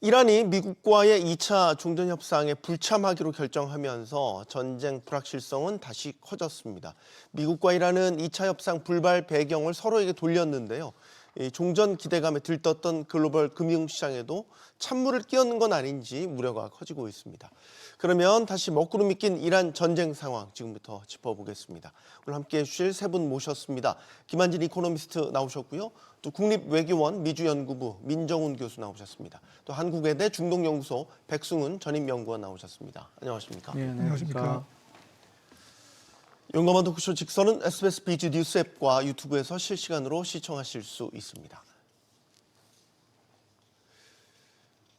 이란이 미국과의 2차 종전 협상에 불참하기로 결정하면서 전쟁 불확실성은 다시 커졌습니다. 미국과 이란은 2차 협상 불발 배경을 서로에게 돌렸는데요. 이 종전 기대감에 들떴던 글로벌 금융시장에도 찬물을 끼얹는 건 아닌지 우려가 커지고 있습니다. 그러면 다시 먹구름이 낀 이란 전쟁 상황 지금부터 짚어보겠습니다. 오늘 함께해 주실 세 분 모셨습니다. 김한진 이코노미스트 나오셨고요. 또 국립외교원 미주연구부 민정훈 교수 나오셨습니다. 또 한국외대 중동연구소 백승훈 전임연구원 나오셨습니다. 안녕하십니까? 네, 안녕하십니까? 용감한 토크쇼 직선은 SBS 비즈 뉴스 앱과 유튜브에서 실시간으로 시청하실 수 있습니다.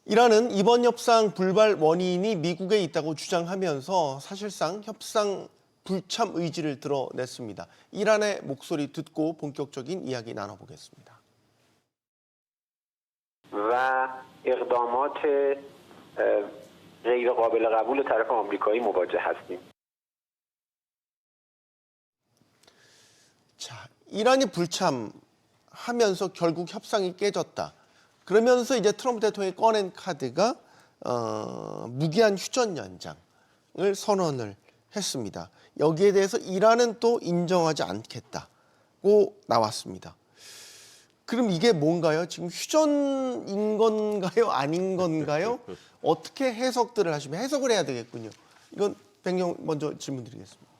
이란은 이번 협상 불발 원인이 미국에 있다고 주장하면서 사실상 협상 불참 의지를 드러냈습니다. 이란의 목소리 듣고 본격적인 이야기 나눠보겠습니다. و اقدامات غیر قابل قبول طرف آمریکایی مواجه هستیم. 자, 이란이 불참하면서 결국 협상이 깨졌다. 그러면서 이제 트럼프 대통령이 꺼낸 카드가 무기한 휴전 연장을 선언을 했습니다. 여기에 대해서 이란은 또 인정하지 않겠다고 나왔습니다. 그럼 이게 뭔가요? 지금 휴전인 건가요? 아닌 건가요? 어떻게 해석들을 하시면 해석을 해야 되겠군요. 이건 백영 먼저 질문드리겠습니다.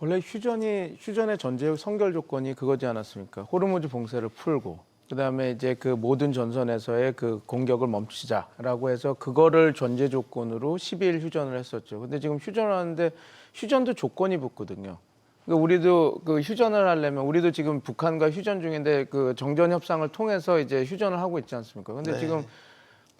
원래 휴전의 전제 선결 조건이 그거지 않았습니까? 호르무즈 봉쇄를 풀고 그다음에 이제 그 모든 전선에서의 그 공격을 멈추자라고 해서 그거를 전제 조건으로 12일 휴전을 했었죠. 근데 지금 휴전을 하는데 휴전도 조건이 붙거든요. 그러니까 우리도 그 휴전을 하려면 우리도 지금 북한과 휴전 중인데 그 정전 협상을 통해서 이제 휴전을 하고 있지 않습니까? 근데 네. 지금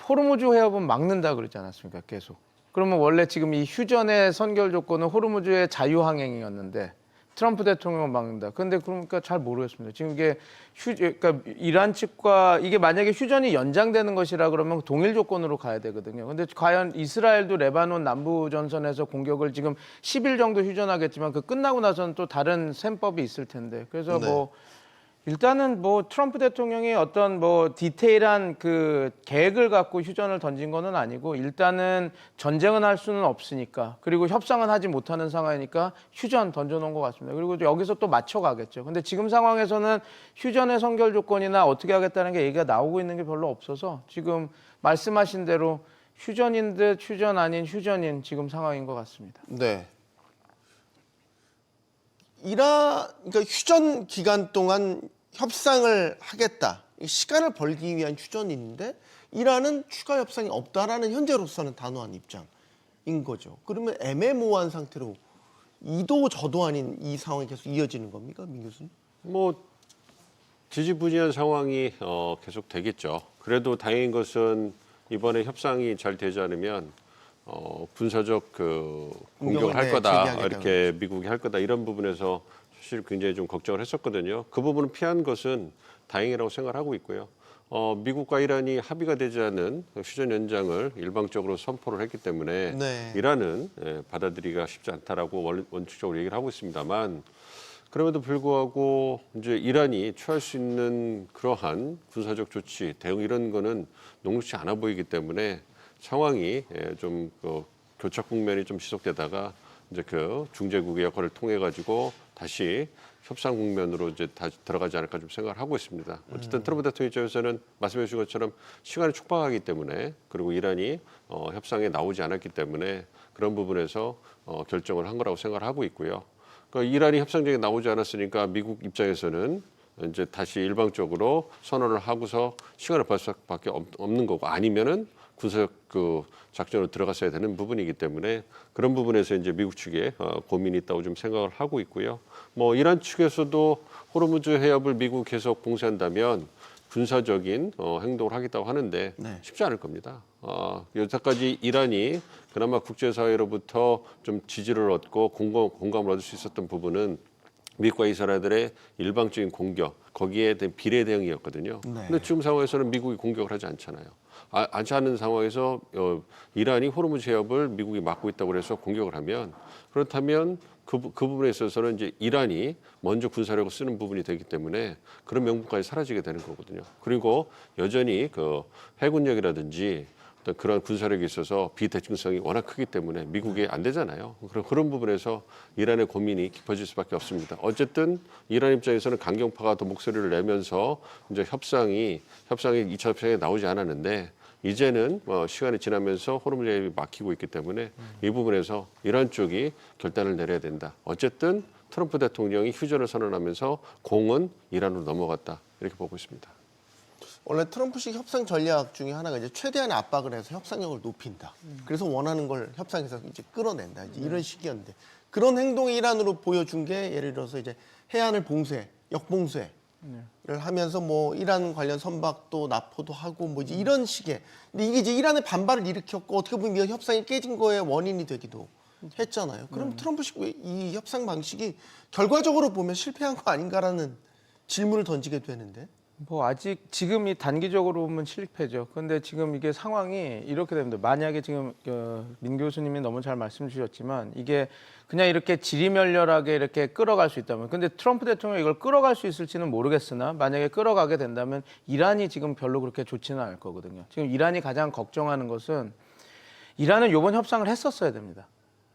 호르무즈 해협은 막는다 그러지 않았습니까? 계속. 그러면 원래 지금 이 휴전의 선결 조건은 호르무즈의 자유항행이었는데 트럼프 대통령은 막는다. 그런데 그러니까 잘 모르겠습니다. 지금 이게 그러니까 이란 측과 이게 만약에 휴전이 연장되는 것이라 그러면 동일 조건으로 가야 되거든요. 근데 과연 이스라엘도 레바논 남부 전선에서 공격을 지금 10일 정도 휴전하겠지만 그 끝나고 나서는 또 다른 셈법이 있을 텐데. 그래서 네. 뭐 일단은 뭐 트럼프 대통령이 어떤 뭐 디테일한 그 계획을 갖고 휴전을 던진 거는 아니고 일단은 전쟁은 할 수는 없으니까 그리고 협상은 하지 못하는 상황이니까 휴전 던져놓은 것 같습니다. 그리고 여기서 또 맞춰가겠죠. 근데 지금 상황에서는 휴전의 선결 조건이나 어떻게 하겠다는 게 얘기가 나오고 있는 게 별로 없어서 지금 말씀하신 대로 휴전인 듯 휴전 아닌 휴전인 지금 상황인 것 같습니다. 네. 그러니까 휴전 기간 동안 협상을 하겠다. 시간을 벌기 위한 휴전인데 이란은 추가 협상이 없다라는 현재로서는 단호한 입장인 거죠. 그러면 애매모호한 상태로 이도 저도 아닌 이 상황이 계속 이어지는 겁니까, 민 교수님? 뭐 지지부진한 상황이 계속 되겠죠. 그래도 다행인 것은 이번에 협상이 잘 되지 않으면 군사적 그 공격을 할 거다 이렇게 미국이 할 거다 이런 부분에서 사실 굉장히 좀 걱정을 했었거든요. 그 부분을 피한 것은 다행이라고 생각하고 있고요. 미국과 이란이 합의가 되지 않은 휴전 연장을 일방적으로 선포를 했기 때문에 네. 이란은 받아들이기가 쉽지 않다라고 원칙적으로 얘기를 하고 있습니다만 그럼에도 불구하고 이제 이란이 취할 수 있는 그러한 군사적 조치, 대응 이런 거는 녹록지 않아 보이기 때문에 상황이 좀 교착 국면이 좀 지속되다가 이제 그 중재국의 역할을 통해 가지고 다시 협상 국면으로 이제 다시 들어가지 않을까 좀 생각을 하고 있습니다. 어쨌든 트럼프 대통령 입장에서는 말씀해 주신 것처럼 시간이 촉박하기 때문에 그리고 이란이 협상에 나오지 않았기 때문에 그런 부분에서 결정을 한 거라고 생각을 하고 있고요. 그러니까 이란이 협상장에 나오지 않았으니까 미국 입장에서는 이제 다시 일방적으로 선언을 하고서 시간을 벌 수밖에 없는 거고 아니면은 군사적 그 작전으로 들어갔어야 되는 부분이기 때문에 그런 부분에서 이제 미국 측에 고민이 있다고 좀 생각을 하고 있고요. 뭐 이란 측에서도 호르무즈 해협을 미국 계속 봉쇄한다면 군사적인 행동을 하겠다고 하는데 네. 쉽지 않을 겁니다. 여태까지 이란이 그나마 국제사회로부터 좀 지지를 얻고 공감을 얻을 수 있었던 부분은 미국과 이스라엘의 일방적인 공격, 거기에 대한 비례 대응이었거든요. 네. 근데 지금 상황에서는 미국이 공격을 하지 않잖아요. 하지 않는 상황에서 이란이 호르무즈 해협을 미국이 막고 있다고 해서 공격을 하면 그렇다면 그 부분에 있어서는 이제 이란이 먼저 군사력을 쓰는 부분이 되기 때문에 그런 명분까지 사라지게 되는 거거든요. 그리고 여전히 그 해군력이라든지 어떤 그런 군사력이 있어서 비대칭성이 워낙 크기 때문에 미국이 안 되잖아요. 그런 부분에서 이란의 고민이 깊어질 수밖에 없습니다. 어쨌든 이란 입장에서는 강경파가 더 목소리를 내면서 이제 협상이 2차 협상에 나오지 않았는데 이제는 시간이 지나면서 호르무즈이 막히고 있기 때문에 이 부분에서 이란 쪽이 결단을 내려야 된다. 어쨌든 트럼프 대통령이 휴전을 선언하면서 공은 이란으로 넘어갔다. 이렇게 보고 있습니다. 원래 트럼프식 협상 전략 중에 하나가 이제 최대한 압박을 해서 협상력을 높인다. 그래서 원하는 걸 협상에서 이제 끌어낸다. 이제 이런 식이었는데 그런 행동이 이란으로 보여준 게 예를 들어서 이제 해안을 역봉쇄를 하면서 뭐 이란 관련 선박도 납포도 하고 뭐 이제 이런 식의. 근데 이게 이제 이란의 반발을 일으켰고 어떻게 보면 이 협상이 깨진 거에 원인이 되기도 했잖아요. 그럼 트럼프식 이 협상 방식이 결과적으로 보면 실패한 거 아닌가라는 질문을 던지게 되는데. 뭐 아직 지금 이 단기적으로 보면 실패죠. 그런데 지금 이게 상황이 이렇게 됩니다. 만약에 지금 민 교수님이 너무 잘 말씀 주셨지만 이게 그냥 이렇게 지리멸렬하게 이렇게 끌어갈 수 있다면, 근데 트럼프 대통령이 이걸 끌어갈 수 있을지는 모르겠으나 만약에 끌어가게 된다면 이란이 지금 별로 그렇게 좋지는 않을 거거든요. 지금 이란이 가장 걱정하는 것은 이란은 이번 협상을 했었어야 됩니다.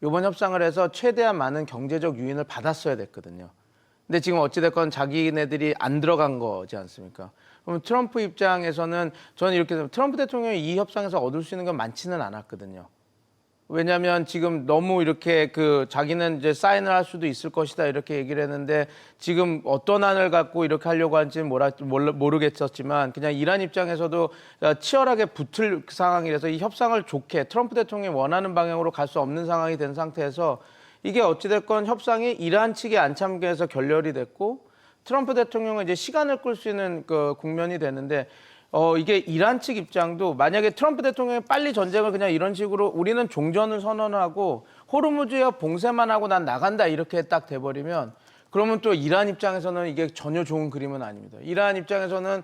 이번 협상을 해서 최대한 많은 경제적 유인을 받았어야 됐거든요. 근데 지금 어찌됐건 자기네들이 안 들어간 거지 않습니까? 그럼 트럼프 입장에서는 저는 이렇게 생각합니다. 트럼프 대통령이 이 협상에서 얻을 수 있는 건 많지는 않았거든요. 왜냐하면 지금 너무 이렇게 자기는 이제 사인을 할 수도 있을 것이다 이렇게 얘기를 했는데 지금 어떤 안을 갖고 이렇게 하려고 하는지는 모르겠었지만 그냥 이란 입장에서도 치열하게 붙을 상황이라서 이 협상을 좋게 트럼프 대통령이 원하는 방향으로 갈 수 없는 상황이 된 상태에서 이게 어찌됐건 협상이 이란 측에 안 참여해서 결렬이 됐고 트럼프 대통령은 이제 시간을 끌 수 있는 국면이 되는데 이게 이란 측 입장도 만약에 트럼프 대통령이 빨리 전쟁을 그냥 이런 식으로 우리는 종전을 선언하고 호르무즈해 봉쇄만 하고 난 나간다 이렇게 딱 돼버리면 그러면 또 이란 입장에서는 이게 전혀 좋은 그림은 아닙니다. 이란 입장에서는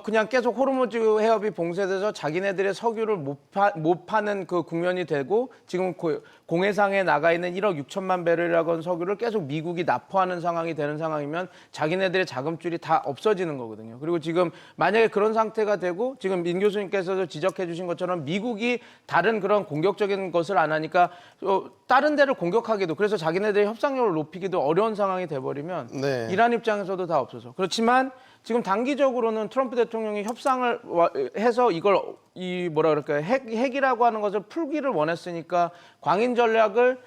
그냥 계속 호르무즈 해협이 봉쇄돼서 자기네들의 석유를 못 파는 그 국면이 되고 지금 공해상에 나가 있는 1억 6천만 배럴이라고 하는 석유를 계속 미국이 납포하는 상황이 되는 상황이면 자기네들의 자금줄이 다 없어지는 거거든요. 그리고 지금 만약에 그런 상태가 되고 지금 민 교수님께서도 지적해 주신 것처럼 미국이 다른 그런 공격적인 것을 안 하니까 다른 데를 공격하기도 그래서 자기네들의 협상력을 높이기도 어려운 상황이 돼버리면 네. 이란 입장에서도 다 없어서 그렇지만 지금 단기적으로는 트럼프 대통령이 협상을 해서 이걸 핵이라고 하는 것을 풀기를 원했으니까 광인 전략을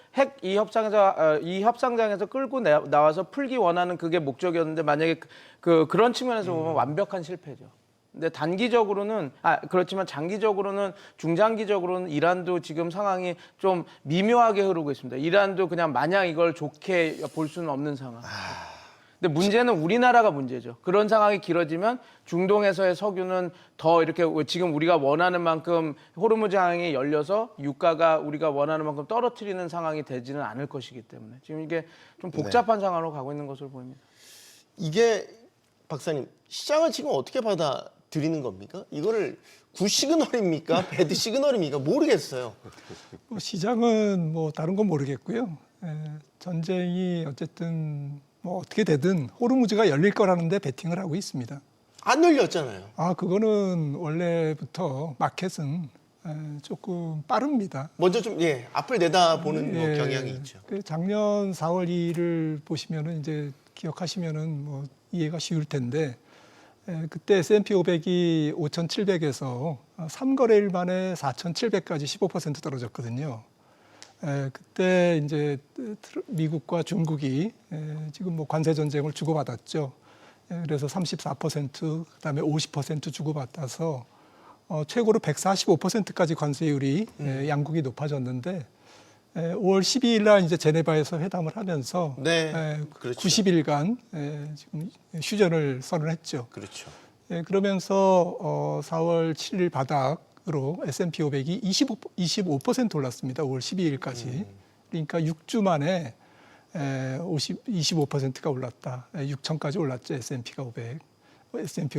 이 협상장에서 끌고 나와서 풀기 원하는 그게 목적이었는데 만약에 그런 측면에서 보면 완벽한 실패죠. 근데 단기적으로는 그렇지만 장기적으로는 중장기적으로는 이란도 지금 상황이 좀 미묘하게 흐르고 있습니다. 이란도 그냥 마냥 이걸 좋게 볼 수는 없는 상황. 근데 문제는 우리나라가 문제죠. 그런 상황이 길어지면 중동에서의 석유는 더 이렇게 지금 우리가 원하는 만큼 호르무즈 항이 열려서 유가가 우리가 원하는 만큼 떨어뜨리는 상황이 되지는 않을 것이기 때문에 지금 이게 좀 복잡한 상황으로 가고 있는 것으로 보입니다. 이게 박사님 시장을 지금 어떻게 받아들이는 겁니까? 이거를 굿 시그널입니까? 배드 시그널입니까? 모르겠어요. 시장은 뭐 다른 건 모르겠고요. 전쟁이 어쨌든 뭐 어떻게 되든 호르무즈가 열릴 거라는데 베팅을 하고 있습니다. 안 열렸잖아요. 그거는 원래부터 마켓은 조금 빠릅니다. 먼저 좀 앞을 내다보는 뭐 경향이 있죠. 작년 4월 2일을 보시면은 이제 기억하시면은 뭐 이해가 쉬울 텐데 그때 S&P 500이 5,700에서 3거래일 만에 4,700까지 15% 떨어졌거든요. 그때 이제 미국과 중국이 지금 뭐 관세 전쟁을 주고받았죠. 그래서 34% 그다음에 50% 주고받아서 최고로 145%까지 관세율이 양국이 높아졌는데 5월 12일 날 이제 제네바에서 회담을 하면서 그렇죠. 90일간 지금 휴전을 선언했죠. 그렇죠. 그러면서 4월 7일 바닥으로 S&P 500이 25% 올랐습니다. 5월 12일까지. 그러니까 6주 만에 25%가 올랐다. 6천까지 올랐죠. S&P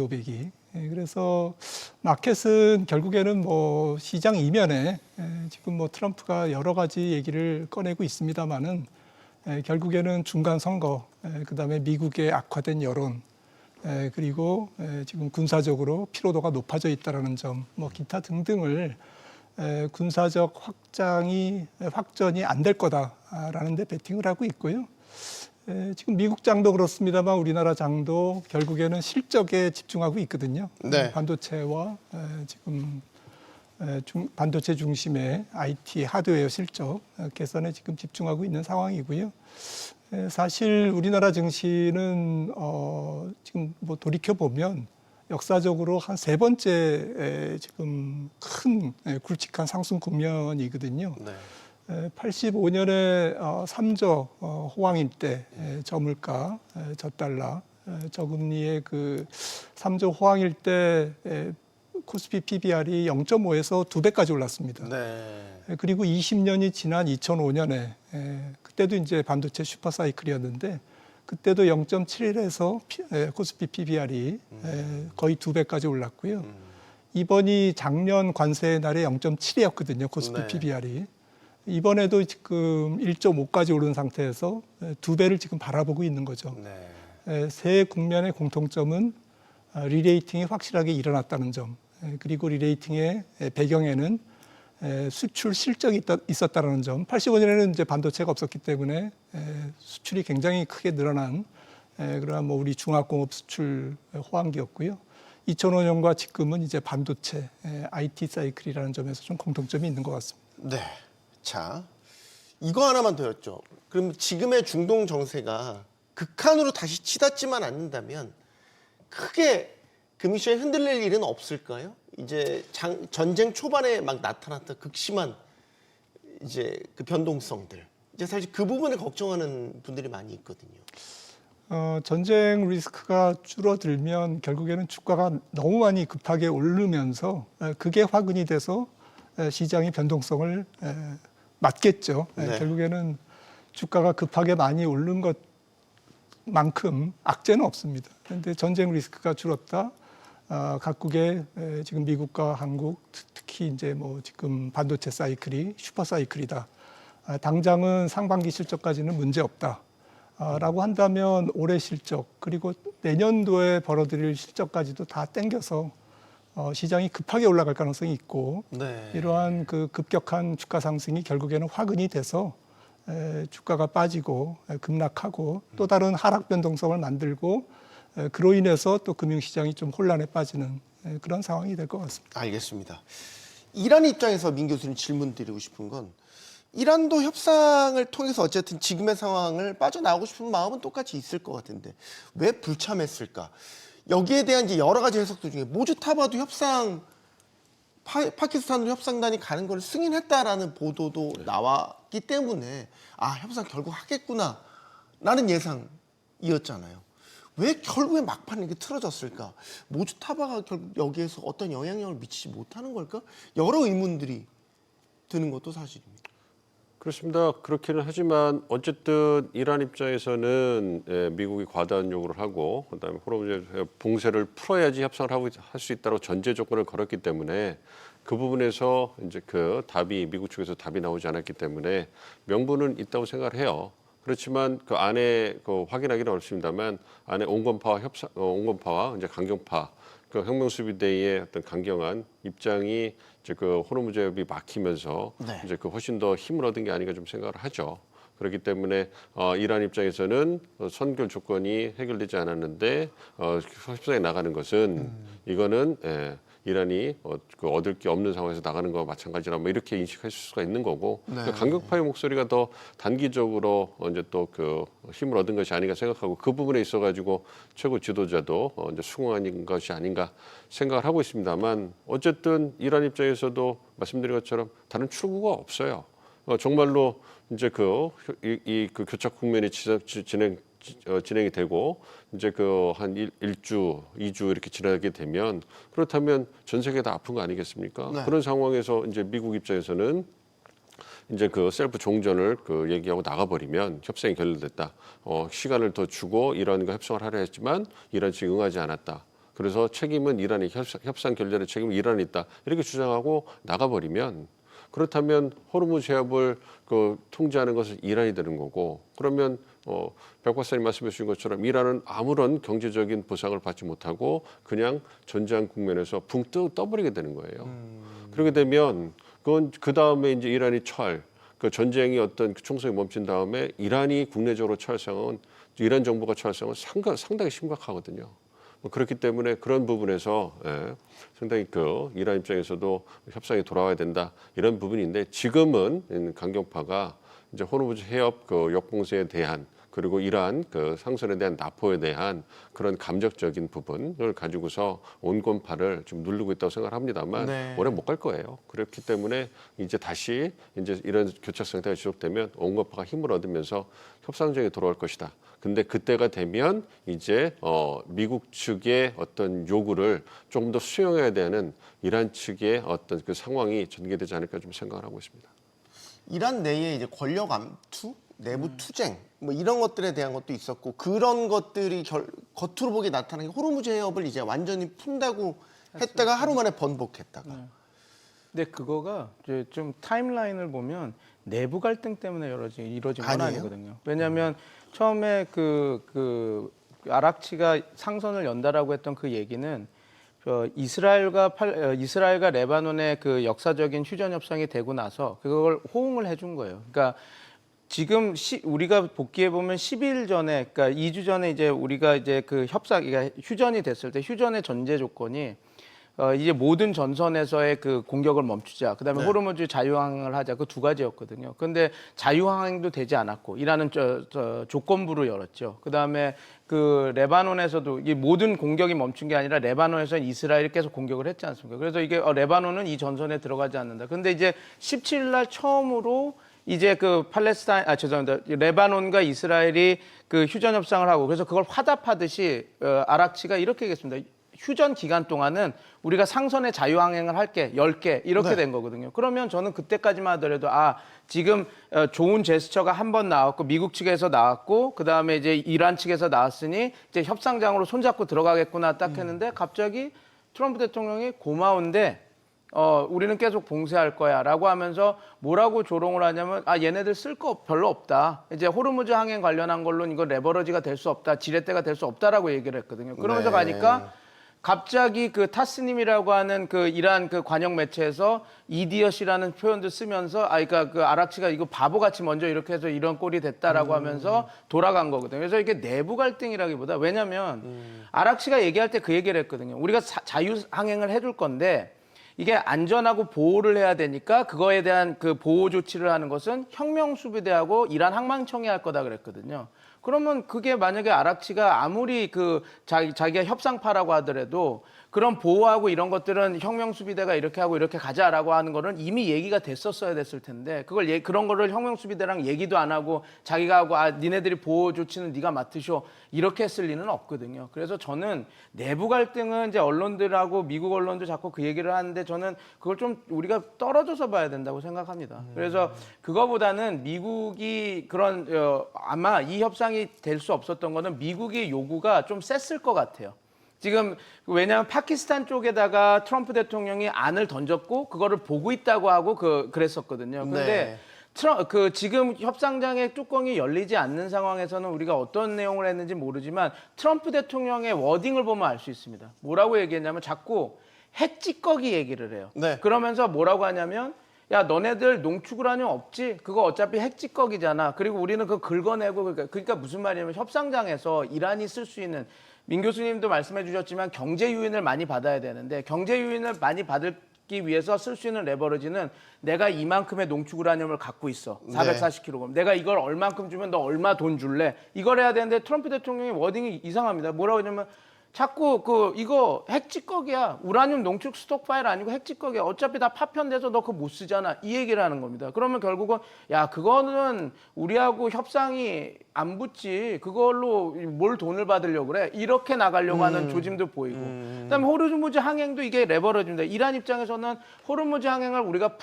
500이. 그래서 마켓은 결국에는 뭐 시장 이면에 지금 뭐 트럼프가 여러 가지 얘기를 꺼내고 있습니다만은 결국에는 중간 선거, 그다음에 미국의 악화된 여론, 그리고 지금 군사적으로 피로도가 높아져 있다라는 점, 뭐 기타 등등을 군사적 확전이 안 될 거다라는 데 베팅을 하고 있고요. 지금 미국 장도 그렇습니다만 우리나라 장도 결국에는 실적에 집중하고 있거든요. 네. 반도체와 지금 반도체 중심의 IT 하드웨어 실적 개선에 지금 집중하고 있는 상황이고요. 사실 우리나라 증시는 지금 뭐 돌이켜 보면 역사적으로 한 세 번째 지금 큰 굵직한 상승 국면이거든요. 네. 85년에 3조 호황일 때 저물가, 저달러, 저금리의 그 3조 호황일 때 코스피 PBR이 0.5에서 2배까지 올랐습니다. 네. 그리고 20년이 지난 2005년에 그때도 이제 반도체 슈퍼 사이클이었는데 그때도 0.7에서 코스피 PBR이 거의 2배까지 올랐고요. 이번이 작년 관세의 날에 0.7이었거든요. 코스피 네. PBR이. 이번에도 지금 1.5까지 오른 상태에서 2배를 지금 바라보고 있는 거죠. 네. 새 국면의 공통점은 리레이팅이 확실하게 일어났다는 점, 그리고 리레이팅의 배경에는 수출 실적이 있었다는 점. 85년에는 이제 반도체가 없었기 때문에 수출이 굉장히 크게 늘어난 그러한 뭐 우리 중화공업 수출 호황기였고요. 2005년과 지금은 이제 반도체 IT 사이클이라는 점에서 좀 공통점이 있는 것 같습니다. 네. 자, 이거 하나만 더 여쭤. 그럼 지금의 중동 정세가 극한으로 다시 치닫지만 않는다면 크게 금융시장이 흔들릴 일은 없을까요? 이제 전쟁 초반에 막 나타났던 극심한 이제 그 변동성들. 이제 사실 그 부분을 걱정하는 분들이 많이 있거든요. 전쟁 리스크가 줄어들면 결국에는 주가가 너무 많이 급하게 오르면서 그게 화근이 돼서 시장의 변동성을 맞겠죠. 네. 결국에는 주가가 급하게 많이 오른 것만큼 악재는 없습니다. 그런데 전쟁 리스크가 줄었다. 각국의 지금 미국과 한국 특히 이제 뭐 지금 반도체 사이클이 슈퍼 사이클이다. 당장은 상반기 실적까지는 문제 없다. 라고 한다면 올해 실적 그리고 내년도에 벌어들일 실적까지도 다 땡겨서 시장이 급하게 올라갈 가능성이 있고 네. 이러한 그 급격한 주가 상승이 결국에는 화근이 돼서 주가가 빠지고 급락하고 또 다른 하락 변동성을 만들고 그로 인해서 또 금융시장이 좀 혼란에 빠지는 그런 상황이 될 것 같습니다. 알겠습니다. 이란 입장에서 민 교수님 질문 드리고 싶은 건 이란도 협상을 통해서 어쨌든 지금의 상황을 빠져나오고 싶은 마음은 똑같이 있을 것 같은데 왜 불참했을까? 여기에 대한 이제 여러 가지 해석들 중에 모주타바도 협상 파키스탄으로 협상단이 가는 걸 승인했다라는 보도도 나왔기 때문에 아 협상 결국 하겠구나라는 예상이었잖아요. 왜 결국에 막판에 이렇게 틀어졌을까? 모주타바가 결국 여기에서 어떤 영향력을 미치지 못하는 걸까? 여러 의문들이 드는 것도 사실입니다. 그렇습니다. 그렇기는 하지만 어쨌든 이란 입장에서는 미국이 과다한 요구를 하고 그다음에 호르무즈 봉쇄를 풀어야지 협상을 하고 할 수 있다고 전제 조건을 걸었기 때문에 그 부분에서 이제 그 답이 미국 측에서 답이 나오지 않았기 때문에 명분은 있다고 생각을 해요. 그렇지만 그 안에 그 확인하기는 어렵습니다만 안에 온건파와 이제 강경파 그 혁명수비대의 어떤 강경한 입장이 이제 그 호르무즈 해협이 막히면서 네. 이제 그 훨씬 더 힘을 얻은 게 아닌가 좀 생각을 하죠. 그렇기 때문에 이란 입장에서는 선결 조건이 해결되지 않았는데 협상에 나가는 것은 이거는 이란이 그 얻을 게 없는 상황에서 나가는 거와 마찬가지라 뭐 이렇게 인식할 수가 있는 거고 네. 그러니까 강경파의 목소리가 더 단기적으로 이제 또 그 힘을 얻은 것이 아닌가 생각하고 그 부분에 있어가지고 최고 지도자도 이제 수긍한 것이 아닌가 생각을 하고 있습니다만 어쨌든 이란 입장에서도 말씀드린 것처럼 다른 출구가 없어요. 정말로 이제 그 교착 국면이 진행이 되고 이제 그 한 1주, 2주 이렇게 지나게 되면 그렇다면 전 세계 다 아픈 거 아니겠습니까? 네. 그런 상황에서 이제 미국 입장에서는 이제 그 셀프 종전을 그 얘기하고 나가버리면 협상이 결렬됐다. 시간을 더 주고 이란과 협상을 하려 했지만 이란 측이 응하지 않았다. 그래서 책임은 이란이 협상 결렬의 책임은 이란이 있다. 이렇게 주장하고 나가버리면 그렇다면 호르무즈 해협을 그 통제하는 것은 이란이 되는 거고 그러면 백 박사님 말씀해 주신 것처럼 이란은 아무런 경제적인 보상을 받지 못하고 그냥 전쟁 국면에서 붕 떠버리게 되는 거예요. 그렇게 되면 그건 그 다음에 이제 이란이 그 전쟁이 어떤 그 총성이 멈춘 다음에 이란이 국내적으로 처할 상황은 이란 정부가 처할 상황은 상당히 심각하거든요. 그렇기 때문에 그런 부분에서 상당히 그 이란 입장에서도 협상이 돌아와야 된다 이런 부분인데 지금은 강경파가 이제 호르무즈 해협 그 역봉쇄에 대한 그리고 이러한 그 상선에 대한 납포에 대한 그런 감정적인 부분을 가지고서 온건파를 좀 누르고 있다고 생각합니다만 네. 오래 못 갈 거예요. 그렇기 때문에 이제 다시 이제 이런 교착 상태가 지속되면 온건파가 힘을 얻으면서 협상장에 돌아올 것이다. 근데 그때가 되면 이제 미국 측의 어떤 요구를 조금 더 수용해야 되는 이란 측의 어떤 그 상황이 전개되지 않을까 좀 생각을 하고 있습니다. 이란 내에 이제 권력 암투, 내부 투쟁 뭐 이런 것들에 대한 것도 있었고 그런 것들이 겉으로 보기 나타나는 게 호르무즈 해협을 이제 완전히 푼다고 했다가 하루 만에 번복했다가. 근데 그거가 이제 좀 타임라인을 보면 내부 갈등 때문에 이루어진 건 아니에요? 아니거든요. 왜냐하면 처음에 그 아락치가 상선을 연다라고 했던 그 얘기는 이스라엘과 레바논의 그 역사적인 휴전 협상이 되고 나서 그걸 호응을 해준 거예요. 그러니까 지금 우리가 복귀해 보면 10일 전에, 그러니까 2주 전에 이제 우리가 이제 그 그러니까 휴전이 됐을 때 휴전의 전제 조건이 이제 모든 전선에서의 그 공격을 멈추자. 그다음에 네. 호르무즈 자유항행을 하자. 그 두 가지였거든요. 그런데 자유항행도 되지 않았고 이란은 조건부로 열었죠. 그다음에 그 레바논에서도 이 모든 공격이 멈춘 게 아니라 레바논에서 이스라엘이 계속 공격을 했지 않습니까? 그래서 이게 레바논은 이 전선에 들어가지 않는다. 그런데 이제 17일 날 처음으로 이제 그 레바논과 이스라엘이 그 휴전 협상을 하고 그래서 그걸 화답하듯이 아락치가 이렇게 얘기했습니다. 휴전 기간 동안은 우리가 상선의 자유항행을 할게 10개 이렇게 네. 된 거거든요. 그러면 저는 그때까지만 하더라도 지금 좋은 제스처가 한 번 나왔고 미국 측에서 나왔고 그다음에 이제 이란 측에서 나왔으니 이제 협상장으로 손잡고 들어가겠구나 딱 했는데 갑자기 트럼프 대통령이 고마운데 우리는 계속 봉쇄할 거야라고 하면서 뭐라고 조롱을 하냐면 얘네들 쓸 거 별로 없다. 이제 호르무즈 항행 관련한 걸로는 이거 레버러지가 될 수 없다. 지렛대가 될 수 없다라고 얘기를 했거든요. 그러면서 네. 가니까 갑자기 그 타스님이라고 하는 그 이란 그 관영 매체에서 이디엇이라는 표현도 쓰면서 그러니까 그 아락치가 이거 바보같이 먼저 이렇게 해서 이런 꼴이 됐다라고 하면서 돌아간 거거든요. 그래서 이게 내부 갈등이라기보다 왜냐면 아락치가 얘기할 때 그 얘기를 했거든요. 우리가 자유 항행을 해줄 건데 이게 안전하고 보호를 해야 되니까 그거에 대한 그 보호 조치를 하는 것은 혁명수비대하고 이란 항만청이 할 거다 그랬거든요. 그러면 그게 만약에 아락치가 아무리 그 자기가 협상파라고 하더라도 그런 보호하고 이런 것들은 혁명수비대가 이렇게 하고 이렇게 가자라고 하는 거는 이미 얘기가 됐었어야 됐을 텐데 그런 거를 혁명수비대랑 얘기도 안 하고 자기가 하고 니네들이 보호 조치는 네가 맡으셔 이렇게 했을 리는 없거든요. 그래서 저는 내부 갈등은 이제 언론들하고 미국 언론도 자꾸 그 얘기를 하는데 저는 그걸 좀 우리가 떨어져서 봐야 된다고 생각합니다. 그래서 그거보다는 미국이 그런 아마 이 협상이 될 수 없었던 거는 미국의 요구가 좀 셌을 것 같아요. 지금 왜냐하면 파키스탄 쪽에다가 트럼프 대통령이 안을 던졌고 그거를 보고 있다고 하고 그랬었거든요. 그런데 네. 지금 협상장의 뚜껑이 열리지 않는 상황에서는 우리가 어떤 내용을 했는지 모르지만 트럼프 대통령의 워딩을 보면 알 수 있습니다. 뭐라고 얘기했냐면 자꾸 핵찌꺼기 얘기를 해요. 네. 그러면서 뭐라고 하냐면 야 너네들 농축우라늄 없지? 그거 어차피 핵찌꺼기잖아. 그리고 우리는 그거 긁어내고 그러니까 무슨 말이냐면 협상장에서 이란이 쓸 수 있는 민 교수님도 말씀해 주셨지만 경제 유인을 많이 받아야 되는데 경제 유인을 많이 받기 위해서 쓸 수 있는 레버리지는 내가 이만큼의 농축우라늄을 갖고 있어. 440kg. 내가 이걸 얼만큼 주면 너 얼마 돈 줄래? 이걸 해야 되는데 트럼프 대통령의 워딩이 이상합니다. 뭐라고 하냐면 자꾸 이거 핵찌꺼기야. 우라늄 농축 스톡파일 아니고 핵찌꺼기야. 어차피 다 파편돼서 너 그거 못 쓰잖아. 이 얘기를 하는 겁니다. 그러면 결국은 그거는 우리하고 협상이 안 붙지. 그걸로 뭘 돈을 받으려고 그래. 이렇게 나가려고 하는 조짐도 보이고. 그다음에 호르무즈 항행도 이게 레버러지입니다. 이란 입장에서는 호르무즈 항행을 우리가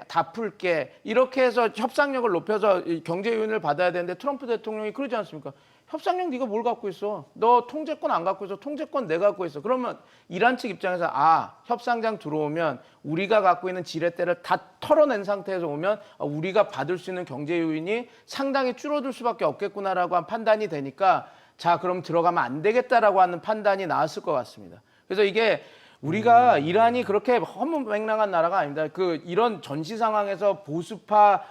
다 풀게. 이렇게 해서 협상력을 높여서 경제 요인을 받아야 되는데 트럼프 대통령이 그러지 않습니까? 협상력 네가 뭘 갖고 있어? 너 통제권 안 갖고 있어. 통제권 내가 갖고 있어. 그러면 이란 측 입장에서 협상장 들어오면 우리가 갖고 있는 지렛대를 다 털어낸 상태에서 오면 우리가 받을 수 있는 경제 요인이 상당히 줄어들 수밖에 없겠구나라고 한 판단이 되니까 자, 그럼 들어가면 안 되겠다라고 하는 판단이 나왔을 것 같습니다. 그래서 이게 우리가 이란이 그렇게 허무맹랑한 나라가 아닙니다. 이런 전시 상황에서 보수파,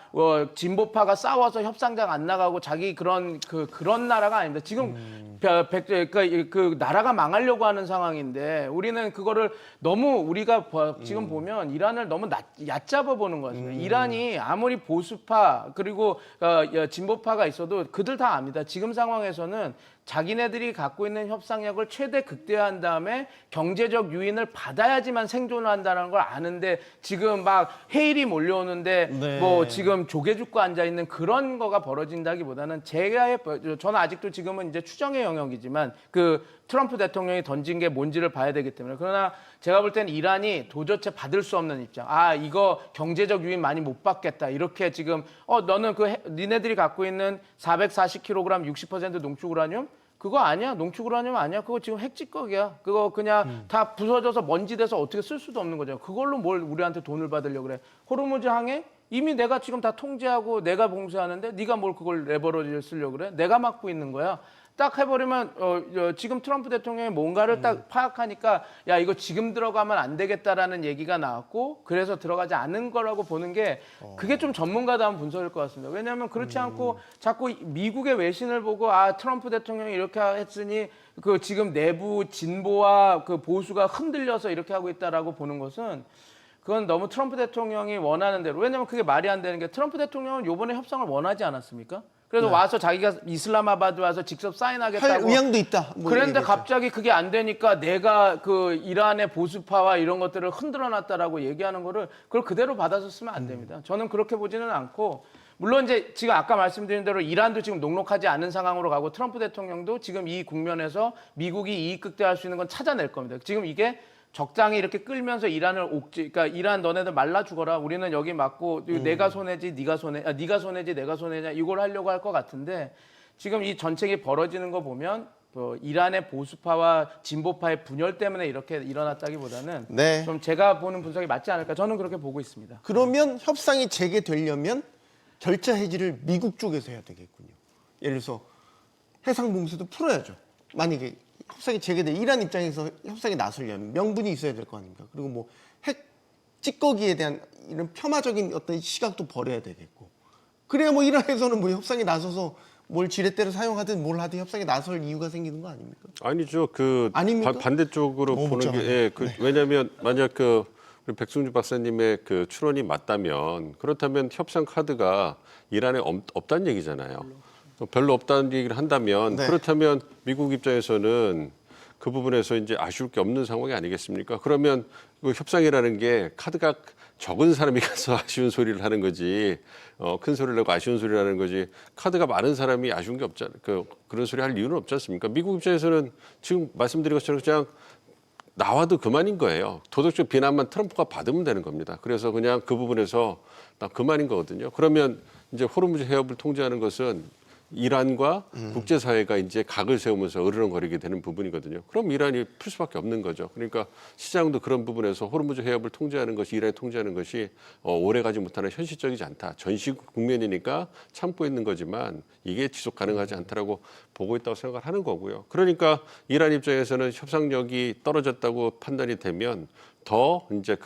진보파가 싸워서 협상장 안 나가고 자기 그런 나라가 아닙니다. 지금 나라가 망하려고 하는 상황인데 우리는 그거를 너무 우리가 지금 보면 이란을 너무 얕잡아 보는 것 같습니다. 이란이 아무리 보수파 그리고 진보파가 있어도 그들 다 압니다. 지금 상황에서는 자기네들이 갖고 있는 협상력을 최대 극대화한 다음에 경제적 유인을 받아야지만 생존을 한다는 걸 아는데 지금 막 해일이 몰려오는데 네. 뭐 지금 조개 죽고 앉아 있는 그런 거가 벌어진다기보다는 저는 아직도 지금은 이제 추정의 영역이지만 트럼프 대통령이 던진 게 뭔지를 봐야 되기 때문에 그러나 제가 볼 때는 이란이 도저히 받을 수 없는 입장. 이거 경제적 유인 많이 못 받겠다. 이렇게 지금 너는 니네들이 갖고 있는 440kg 60% 농축 우라늄 그거 아니야. 농축 우라늄 아니야. 그거 지금 핵찌꺼기야. 그거 그냥 다 부서져서 먼지 돼서 어떻게 쓸 수도 없는 거죠. 그걸로 뭘 우리한테 돈을 받으려고 그래. 호르무즈 항해 이미 내가 지금 다 통제하고 내가 봉쇄하는데 네가 뭘 그걸 레버러지를 쓰려고 그래. 내가 막고 있는 거야. 딱 해버리면 지금 트럼프 대통령이 뭔가를 딱 파악하니까 야 이거 지금 들어가면 안 되겠다라는 얘기가 나왔고 그래서 들어가지 않은 거라고 보는 게 그게 좀 전문가다운 분석일 것 같습니다. 왜냐하면 그렇지 않고 자꾸 미국의 외신을 보고 트럼프 대통령이 이렇게 했으니 지금 내부 진보와 보수가 흔들려서 이렇게 하고 있다라고 보는 것은 그건 너무 트럼프 대통령이 원하는 대로 왜냐하면 그게 말이 안 되는 게 트럼프 대통령은 이번에 협상을 원하지 않았습니까? 그래서 와서 자기가 이슬라마바드 와서 직접 사인하겠다고 할 의향도 있다. 그런데 갑자기 그게 안 되니까 내가 이란의 보수파와 이런 것들을 흔들어놨다라고 얘기하는 거를 그걸 그대로 받아줬으면 안 됩니다. 저는 그렇게 보지는 않고 물론 이제 지금 아까 말씀드린 대로 이란도 지금 녹록하지 않은 상황으로 가고 트럼프 대통령도 지금 이 국면에서 미국이 이익 극대화할 수 있는 건 찾아낼 겁니다. 지금 이게 적당히 이렇게 끌면서 이란을 그러니까 이란 너네들 말라 죽어라. 우리는 여기 맞고 내가 손해지 네가 손해, 네가 손해지 내가 손해냐 이걸 하려고 할 것 같은데 지금 이 전책이 벌어지는 거 보면 이란의 보수파와 진보파의 분열 때문에 이렇게 일어났다기보다는 네. 좀 제가 보는 분석이 맞지 않을까 저는 그렇게 보고 있습니다. 그러면 협상이 재개되려면 결자 해지를 미국 쪽에서 해야 되겠군요. 예를 들어서 해상 봉쇄도 풀어야죠. 만약에 협상이 재개돼 이란 입장에서 협상에 나서려면 명분이 있어야 될 거 아닙니까? 그리고 뭐 핵 찌꺼기에 대한 이런 폄하적인 어떤 시각도 버려야 되겠고. 그래야 뭐 이란에서는 뭐 협상에 나서서 뭘 지렛대를 사용하든 뭘 하든 협상에 나설 이유가 생기는 거 아닙니까? 아니죠. 아닙니까? 반대쪽으로 보는 게 복잡하네. 왜냐하면 만약 우리 백승주 박사님의 추론이 맞다면 그렇다면 협상 카드가 이란에 없다는 얘기잖아요. 별로 없다는 얘기를 한다면 네. 그렇다면 미국 입장에서는 그 부분에서 이제 아쉬울 게 없는 상황이 아니겠습니까? 그러면 협상이라는 게 카드가 적은 사람이 가서 아쉬운 소리를 하는 거지, 큰 소리를 내고 아쉬운 소리를 하는 거지, 카드가 많은 사람이 아쉬운 게 없잖아요. 그런 소리 할 이유는 없지 않습니까? 미국 입장에서는 지금 말씀드린 것처럼 그냥 나와도 그만인 거예요. 도덕적 비난만 트럼프가 받으면 되는 겁니다. 그래서 그냥 그 부분에서 나 그만인 거거든요. 그러면 이제 호르무즈 해협을 통제하는 것은 이란과 국제사회가 이제 각을 세우면서 으르렁거리게 되는 부분이거든요. 그럼 이란이 풀 수밖에 없는 거죠. 그러니까 시장도 그런 부분에서 호르무즈 해협을 통제하는 것이 이란이 통제하는 것이 오래가지 못하는 현실적이지 않다. 전시국 국면이니까 참고 있는 거지만 이게 지속 가능하지 않다라고 보고 있다고 생각을 하는 거고요. 그러니까 이란 입장에서는 협상력이 떨어졌다고 판단이 되면 더 이제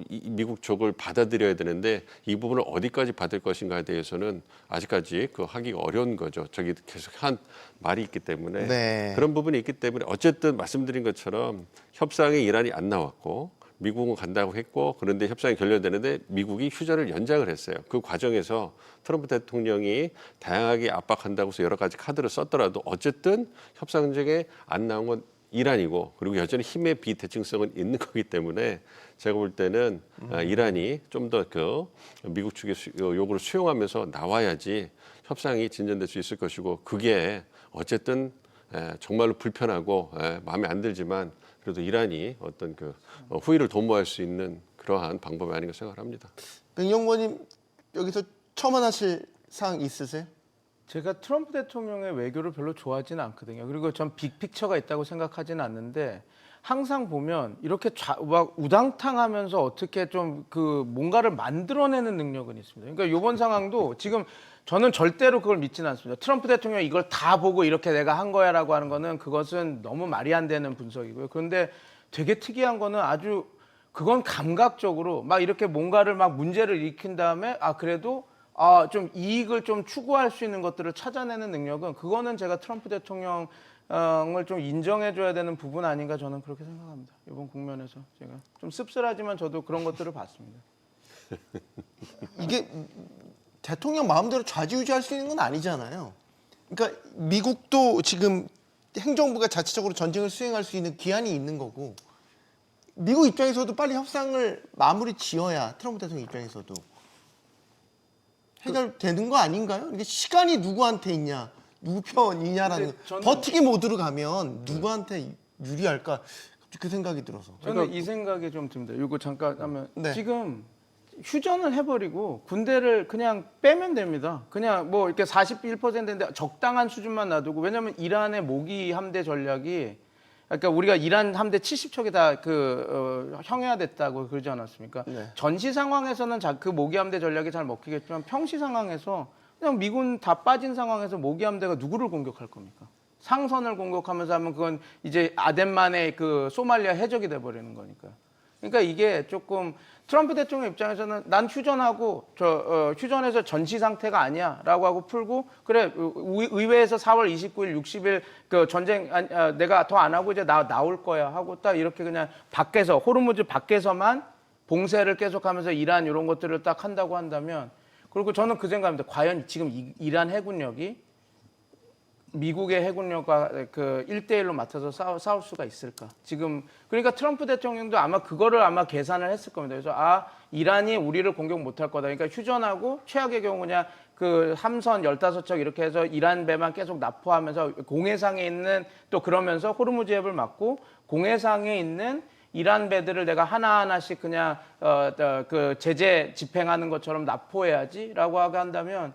미국 쪽을 받아들여야 되는데 이 부분을 어디까지 받을 것인가에 대해서는 아직까지 하기가 어려운 거죠. 저기 계속 한 말이 있기 때문에 네. 그런 부분이 있기 때문에 어쨌든 말씀드린 것처럼 협상에 이란이 안 나왔고 미국은 간다고 했고 그런데 협상이 결렬되는데 미국이 휴전을 연장을 했어요. 그 과정에서 트럼프 대통령이 다양하게 압박한다고 해서 여러 가지 카드를 썼더라도 어쨌든 협상장에 안 나온 건 이란이고 그리고 여전히 힘의 비대칭성은 있는 거기 때문에 제가 볼 때는 이란이 좀 더 미국 측의 요구를 수용하면서 나와야지 협상이 진전될 수 있을 것이고 그게 어쨌든 정말로 불편하고 마음에 안 들지만 그래도 이란이 어떤 후위를 도모할 수 있는 그러한 방법이 아닌가 생각합니다. 백영모님 여기서 첨언하실 사항 있으세요? 제가 트럼프 대통령의 외교를 별로 좋아하지는 않거든요. 그리고 전 빅픽처가 있다고 생각하지는 않는데 항상 보면 이렇게 막 우당탕하면서 어떻게 좀 그 뭔가를 만들어내는 능력은 있습니다. 그러니까 이번 상황도 지금 저는 절대로 그걸 믿지는 않습니다. 트럼프 대통령이 이걸 다 보고 이렇게 내가 한 거야라고 하는 거는 그것은 너무 말이 안 되는 분석이고요. 그런데 되게 특이한 거는 아주 그건 감각적으로 막 이렇게 뭔가를 막 문제를 일으킨 다음에 그래도 좀 이익을 좀 추구할 수 있는 것들을 찾아내는 능력은 그거는 제가 트럼프 대통령을 좀 인정해줘야 되는 부분 아닌가 저는 그렇게 생각합니다. 이번 국면에서 제가 좀 씁쓸하지만 저도 그런 것들을 봤습니다. 이게 대통령 마음대로 좌지우지할 수 있는 건 아니잖아요. 그러니까 미국도 지금 행정부가 자체적으로 전쟁을 수행할 수 있는 기한이 있는 거고 미국 입장에서도 빨리 협상을 마무리 지어야 트럼프 대통령 입장에서도 해결되는 거 아닌가요? 이게 시간이 누구한테 있냐, 누구 편이냐라는 버티기 모드로 가면 누구한테 유리할까 그 생각이 들어서. 저는 이 생각이 좀 듭니다. 이거 잠깐 하면 네. 지금 휴전을 해버리고 군대를 그냥 빼면 됩니다. 그냥 뭐 이렇게 41%인데 적당한 수준만 놔두고 왜냐하면 이란의 모기 함대 전략이 그러니까 우리가 이란 함대 70척이 다 형해화됐다고 그러지 않았습니까? 네. 전시 상황에서는 그 모기 함대 전략이 잘 먹히겠지만 평시 상황에서 그냥 미군 다 빠진 상황에서 모기 함대가 누구를 공격할 겁니까? 상선을 공격하면서 하면 그건 이제 아덴만의 그 소말리아 해적이 돼버리는 거니까. 그러니까 이게 조금 트럼프 대통령 입장에서는 난 휴전하고 휴전해서 전시 상태가 아니야라고 하고 풀고 그래 의회에서 4월 29일, 60일 그 전쟁 내가 더 안 하고 이제 나올 거야 하고 딱 이렇게 그냥 밖에서 호르무즈 밖에서만 봉쇄를 계속하면서 이란 이런 것들을 딱 한다고 한다면 그리고 저는 그 생각입니다. 과연 지금 이란 해군력이 미국의 해군력과 그 1대1로 맡아서 싸울 수가 있을까? 지금 그러니까 트럼프 대통령도 아마 그거를 계산을 했을 겁니다. 그래서 이란이 우리를 공격 못할 거다. 그러니까 휴전하고 최악의 경우 그냥 그 함선 15척 이렇게 해서 이란 배만 계속 납포하면서 공해상에 있는 또 그러면서 호르무즈 해협을 막고 공해상에 있는 이란 배들을 내가 하나하나씩 그냥 그 제재 집행하는 것처럼 납포해야지라고 하게 한다면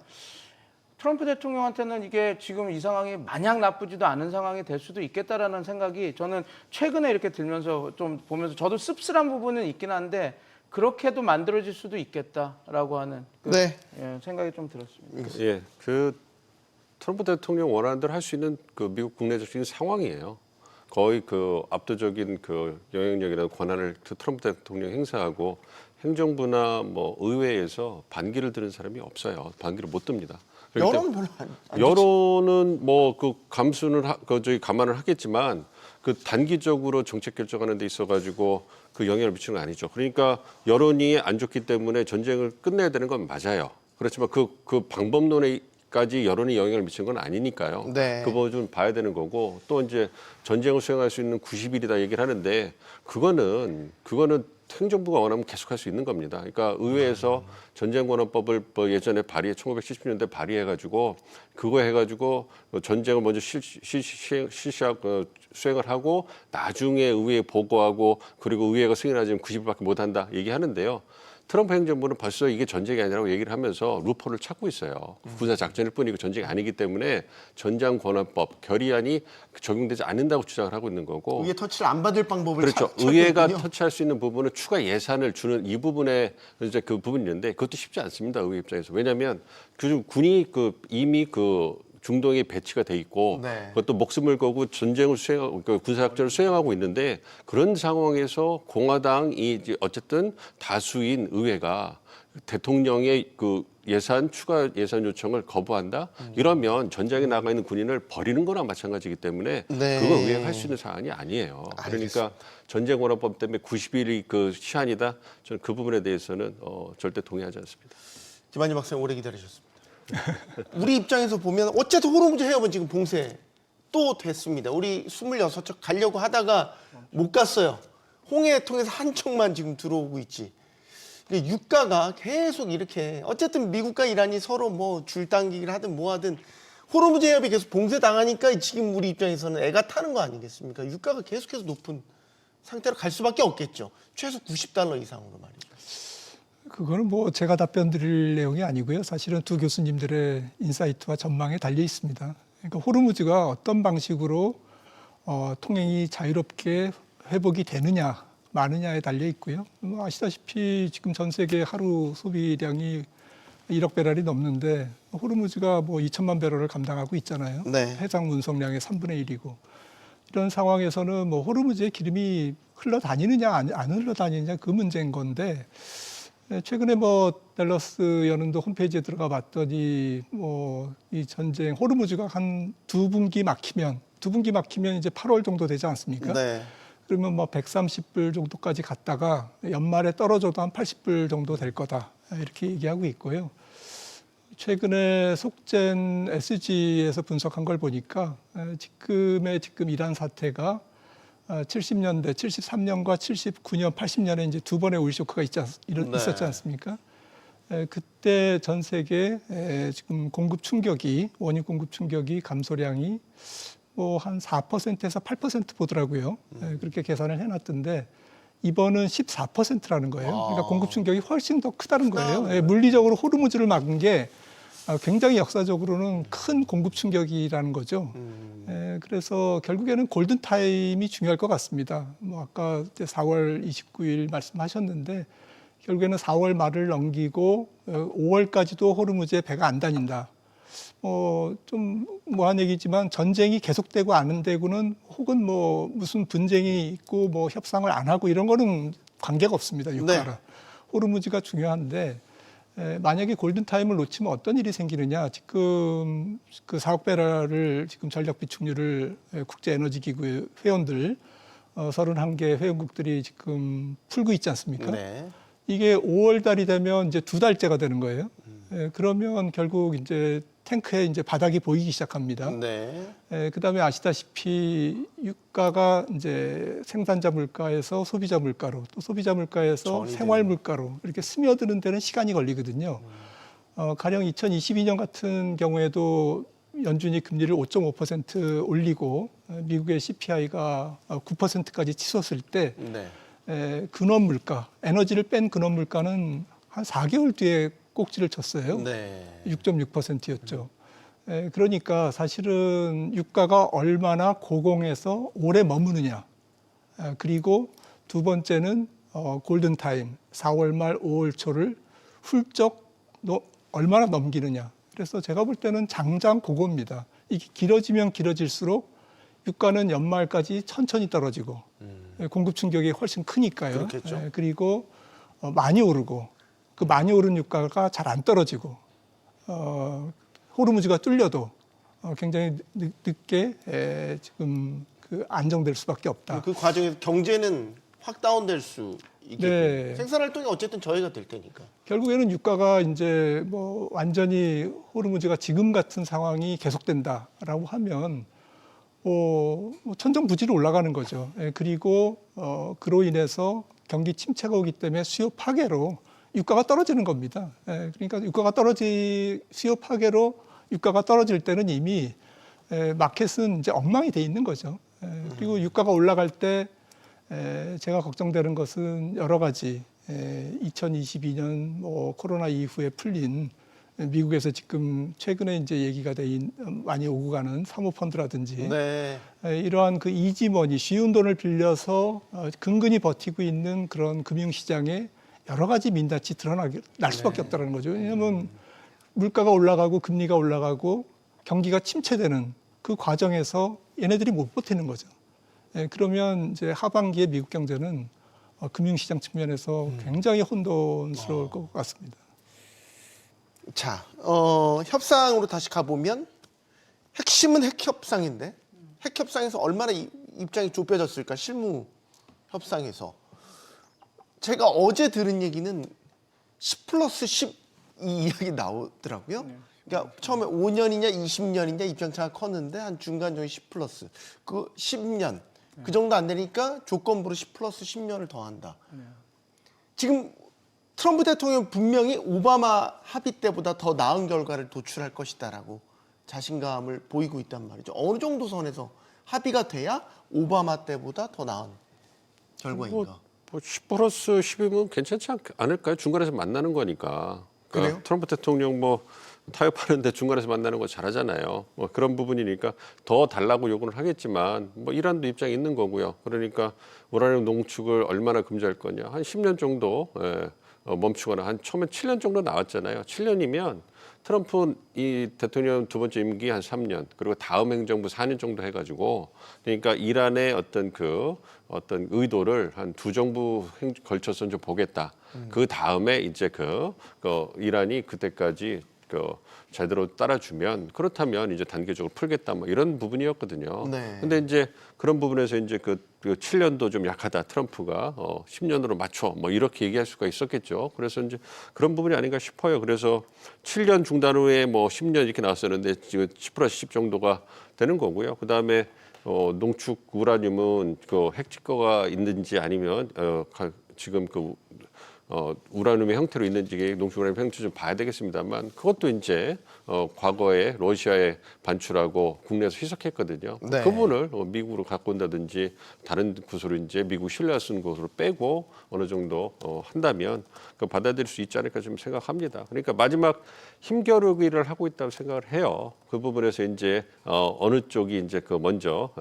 트럼프 대통령한테는 이게 지금 이 상황이 마냥 나쁘지도 않은 상황이 될 수도 있겠다라는 생각이 저는 최근에 이렇게 들면서 좀 보면서 저도 씁쓸한 부분은 있긴 한데 그렇게도 만들어질 수도 있겠다라고 하는 생각이 좀 들었습니다. 예, 그 트럼프 대통령 원하는 대로 할 수 있는 그 미국 국내적인 상황이에요. 거의 그 압도적인 그 영향력이나 권한을 그 트럼프 대통령 행사하고 행정부나 뭐 의회에서 반기를 드는 사람이 없어요. 반기를 못 듭니다. 여론은 별로 안 좋지. 여론은 뭐 그 감수는 감안을 하겠지만 그 단기적으로 정책 결정하는 데 있어가지고 그 영향을 미치는 건 아니죠. 그러니까 여론이 안 좋기 때문에 전쟁을 끝내야 되는 건 맞아요. 그렇지만 그 방법론에까지 여론이 영향을 미치는 건 아니니까요. 네. 그 부분 좀 봐야 되는 거고 또 이제 전쟁을 수행할 수 있는 90일이다 얘기를 하는데 그거는 행정부가 원하면 계속할 수 있는 겁니다. 그러니까 의회에서 전쟁권한법을 예전에 1970년대 발의해가지고 그거 해가지고 전쟁을 먼저 실시하고 수행을 하고 나중에 의회에 보고하고 그리고 의회가 승인하지 않으면 90일밖에 못한다 얘기하는데요. 트럼프 행정부는 벌써 이게 전쟁이 아니라고 얘기를 하면서 루퍼를 찾고 있어요. 군사 작전일 뿐이고 전쟁이 아니기 때문에 전장권한법 결의안이 적용되지 않는다고 주장을 하고 있는 거고. 의회 터치를 안 받을 방법을 그렇죠. 찾고 의회가 있군요. 터치할 수 있는 부분은 추가 예산을 주는 이 부분에 이제 그 부분이 있는데 그것도 쉽지 않습니다. 의회 입장에서. 왜냐하면 군이 이미 중동에 배치가 돼 있고 네. 그것도 목숨을 걸고 전쟁을 군사작전을 수행하고 있는데 그런 상황에서 공화당이 이제 어쨌든 다수인 의회가 대통령의 추가 예산 요청을 거부한다? 이러면 전장에 나가 있는 군인을 버리는 거나 마찬가지이기 때문에 네. 그거 의회가 할 수 있는 사안이 아니에요. 그러니까 전쟁권한법 때문에 90일이 그 시한이다. 저는 그 부분에 대해서는 절대 동의하지 않습니다. 김한진 박사님 오래 기다리셨습니다. 우리 입장에서 보면 어쨌든 호르무즈 해협은 지금 봉쇄 또 됐습니다. 우리 26척 가려고 하다가 못 갔어요. 홍해 통해서 한 척만 지금 들어오고 있지. 유가가 계속 이렇게 어쨌든 미국과 이란이 서로 뭐 줄당기기를 하든 뭐 하든 호르무즈 해협이 계속 봉쇄당하니까 지금 우리 입장에서는 애가 타는 거 아니겠습니까? 유가가 계속해서 높은 상태로 갈 수밖에 없겠죠. 최소 $90 이상으로 말이죠. 그거는 뭐 제가 답변 드릴 내용이 아니고요. 사실은 두 교수님들의 인사이트와 전망에 달려 있습니다. 그러니까 호르무즈가 어떤 방식으로 통행이 자유롭게 회복이 되느냐 마느냐에 달려 있고요. 뭐 아시다시피 지금 전 세계 하루 소비량이 1억 배럴이 넘는데 호르무즈가 뭐 2천만 배럴을 감당하고 있잖아요. 네. 해상 운송량의 3분의 1이고 이런 상황에서는 뭐 호르무즈에 기름이 흘러다니느냐 안 흘러다니느냐 그 문제인 건데 최근에 뭐 댈러스 연은도 홈페이지에 들어가 봤더니 뭐 이 전쟁 호르무즈가 한 두 분기 막히면 이제 8월 정도 되지 않습니까? 네. 그러면 뭐 130불 정도까지 갔다가 연말에 떨어져도 한 80불 정도 될 거다 이렇게 얘기하고 있고요. 최근에 속젠 SG에서 분석한 걸 보니까 지금 이란 사태가 70년대, 73년과 79년, 80년에 이제 두 번의 오일 쇼크가 있었지 않습니까? 그때 전 세계 지금 원유 공급 충격이 감소량이 뭐 한 4%에서 8% 보더라고요. 그렇게 계산을 해놨던데 이번은 14%라는 거예요. 그러니까 공급 충격이 훨씬 더 크다는 거예요. 물리적으로 호르무즈를 막은 게 굉장히 역사적으로는 큰 공급 충격이라는 거죠. 그래서 결국에는 골든 타임이 중요할 것 같습니다. 뭐 아까 이제 4월 29일 말씀하셨는데 결국에는 4월 말을 넘기고 5월까지도 호르무즈에 배가 안 다닌다. 좀 뭐한 얘기지만 전쟁이 계속되고 안 되고는 혹은 뭐 무슨 분쟁이 있고 뭐 협상을 안 하고 이런 거는 관계가 없습니다. 유가라. 호르무즈가 중요한데 만약에 골든타임을 놓치면 어떤 일이 생기느냐. 지금 그 4억 배럴을 지금 전력 비축률을 국제에너지기구 회원들 31개 회원국들이 지금 풀고 있지 않습니까? 네. 이게 5월 달이 되면 이제 2달째가 되는 거예요. 그러면 결국 이제 탱크에 이제 바닥이 보이기 시작합니다. 네. 그다음에 아시다시피 유가가 이제 생산자 물가에서 소비자 물가로 또 소비자 물가에서 생활 물가로 이렇게 스며드는 데는 시간이 걸리거든요. 가령 2022년 같은 경우에도 연준이 금리를 5.5% 올리고 미국의 CPI가 9%까지 치솟을 때 네. 근원 물가, 에너지를 뺀 근원 물가는 한 4개월 뒤에 꼭지를 쳤어요. 네. 6.6%였죠. 그러니까 사실은 유가가 얼마나 고공에서 오래 머무느냐. 그리고 두 번째는 골든타임, 4월 말 5월 초를 훌쩍 얼마나 넘기느냐. 그래서 제가 볼 때는 장장 그겁니다. 이게 길어지면 길어질수록 유가는 연말까지 천천히 떨어지고 공급 충격이 훨씬 크니까요. 그렇겠죠. 그리고 많이 오르고 그 많이 오른 유가가 잘 안 떨어지고 호르무즈가 뚫려도 굉장히 늦게 지금 그 안정될 수밖에 없다. 그 과정에서 경제는 확 다운될 수 있겠고 네. 생산 활동이 어쨌든 저해가 될 테니까. 결국에는 유가가 이제 뭐 완전히 호르무즈가 지금 같은 상황이 계속된다라고 하면 천정부지로 올라가는 거죠. 그리고 그로 인해서 경기 침체가 오기 때문에 수요 파괴로 유가가 떨어지는 겁니다. 그러니까 수요 파괴로 유가가 떨어질 때는 이미 마켓은 이제 엉망이 돼 있는 거죠. 그리고 유가가 올라갈 때 제가 걱정되는 것은 여러 가지 2022년 뭐 코로나 이후에 풀린 미국에서 지금 최근에 이제 얘기가 많이 오고 가는 사모펀드라든지 네. 이러한 그 이지머니 쉬운 돈을 빌려서 근근히 버티고 있는 그런 금융시장에 여러 가지 민낯이 날 수밖에 없다는 거죠. 왜냐하면 물가가 올라가고 금리가 올라가고 경기가 침체되는 그 과정에서 얘네들이 못 버티는 거죠. 그러면 이제 하반기에 미국 경제는 금융시장 측면에서 굉장히 혼돈스러울 것 같습니다. 자, 협상으로 다시 가보면 핵심은 핵협상인데 핵협상에서 얼마나 입장이 좁혀졌을까 실무 협상에서 제가 어제 들은 얘기는 10+10 이 이야기 나오더라고요. 그러니까 처음에 5년이냐 20년이냐 입장차가 컸는데 한 중간 정도 10+, 그 10년 그 정도 안 되니까 조건부로 10+10년을 더한다. 지금 트럼프 대통령 분명히 오바마 합의 때보다 더 나은 결과를 도출할 것이다라고 자신감을 보이고 있단 말이죠. 어느 정도 선에서 합의가 돼야 오바마 때보다 더 나은 결과인가? 뭐10 플러스 10이면 괜찮지 않을까요? 중간에서 만나는 거니까. 그러니까 그래요? 트럼프 대통령 뭐 타협하는데 중간에서 만나는 거 잘하잖아요. 뭐 그런 부분이니까 더 달라고 요구는 하겠지만 뭐 이란도 입장이 있는 거고요. 그러니까 우라늄 농축을 얼마나 금지할 거냐. 한 10년 정도 멈추거나 한 처음에 7년 정도 나왔잖아요. 7년이면 트럼프 이 대통령 두 번째 임기 한 3년 그리고 다음 행정부 4년 정도 해가지고 그러니까 이란의 어떤 의도를 한 두 정부 걸쳐서 좀 보겠다. 그 다음에 이제 그 이란이 그때까지 제대로 따라주면 그렇다면 이제 단계적으로 풀겠다 뭐 이런 부분이었거든요. 네. 근데 이제 그런 부분에서 이제 그 7년도 좀 약하다 트럼프가 10년으로 맞춰 뭐 이렇게 얘기할 수가 있었겠죠. 그래서 이제 그런 부분이 아닌가 싶어요. 그래서 7년 중단 후에 뭐 10년 이렇게 나왔었는데 지금 10 플러스 10 정도가 되는 거고요. 그 다음에 농축 우라늄은 그 핵지거가 있는지 아니면 지금 우라늄의 형태로 있는지 농축 우라늄 형태 좀 봐야 되겠습니다만 그것도 이제 과거에 러시아에 반출하고 국내에서 희석했거든요. 네. 그 부분을 미국으로 갖고 온다든지 다른 곳으로 이제 미국 신뢰할 수 있는 곳으로 빼고 어느 정도 한다면 그 받아들일 수 있지 않을까 좀 생각합니다. 그러니까 마지막 힘겨루기를 하고 있다고 생각을 해요. 그 부분에서 이제 어느 쪽이 이제 먼저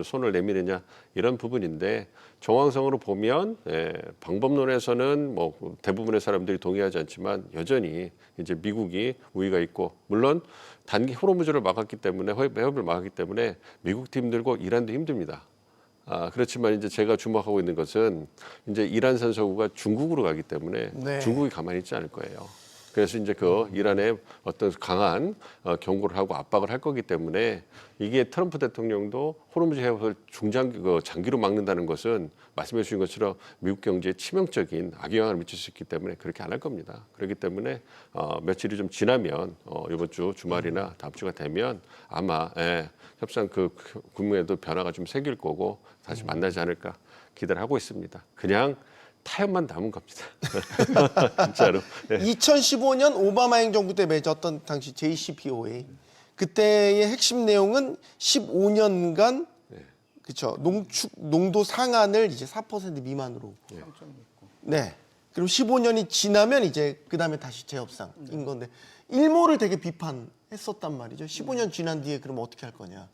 손을 내미느냐 이런 부분인데 정황상으로 보면 방법론에서는 뭐 대부분의 사람들이 동의하지 않지만 여전히 이제 미국이 우위가 있고 물론 단기 호르무즈를 막았기 때문에 해협을 막았기 때문에 미국도 힘들고 이란도 힘듭니다. 그렇지만 이제 제가 주목하고 있는 것은 이제 이란 선서구가 중국으로 가기 때문에 네. 중국이 가만히 있지 않을 거예요. 그래서 이제 이란에 어떤 강한 경고를 하고 압박을 할 거기 때문에 이게 트럼프 대통령도 호르무즈 해협을 장기로 막는다는 것은 말씀해 주신 것처럼 미국 경제에 치명적인 악영향을 미칠 수 있기 때문에 그렇게 안 할 겁니다. 그렇기 때문에 며칠이 좀 지나면 이번 주 주말이나 다음 주가 되면 아마 협상 국면에도 변화가 좀 생길 거고 다시 만나지 않을까 기대를 하고 있습니다. 그냥 타협만 남은 겁니다. 진짜로. 네. 2015년 오바마 행정부 때 맺었던 당시 JCPOA 그때의 핵심 내용은 15년간 그렇죠. 농축 농도 상한을 이제 4% 미만으로. 네. 그럼 15년이 지나면 이제 그다음에 다시 재협상인 건데 일몰을 되게 비판했었단 말이죠. 15년 지난 뒤에 그럼 어떻게 할 거냐.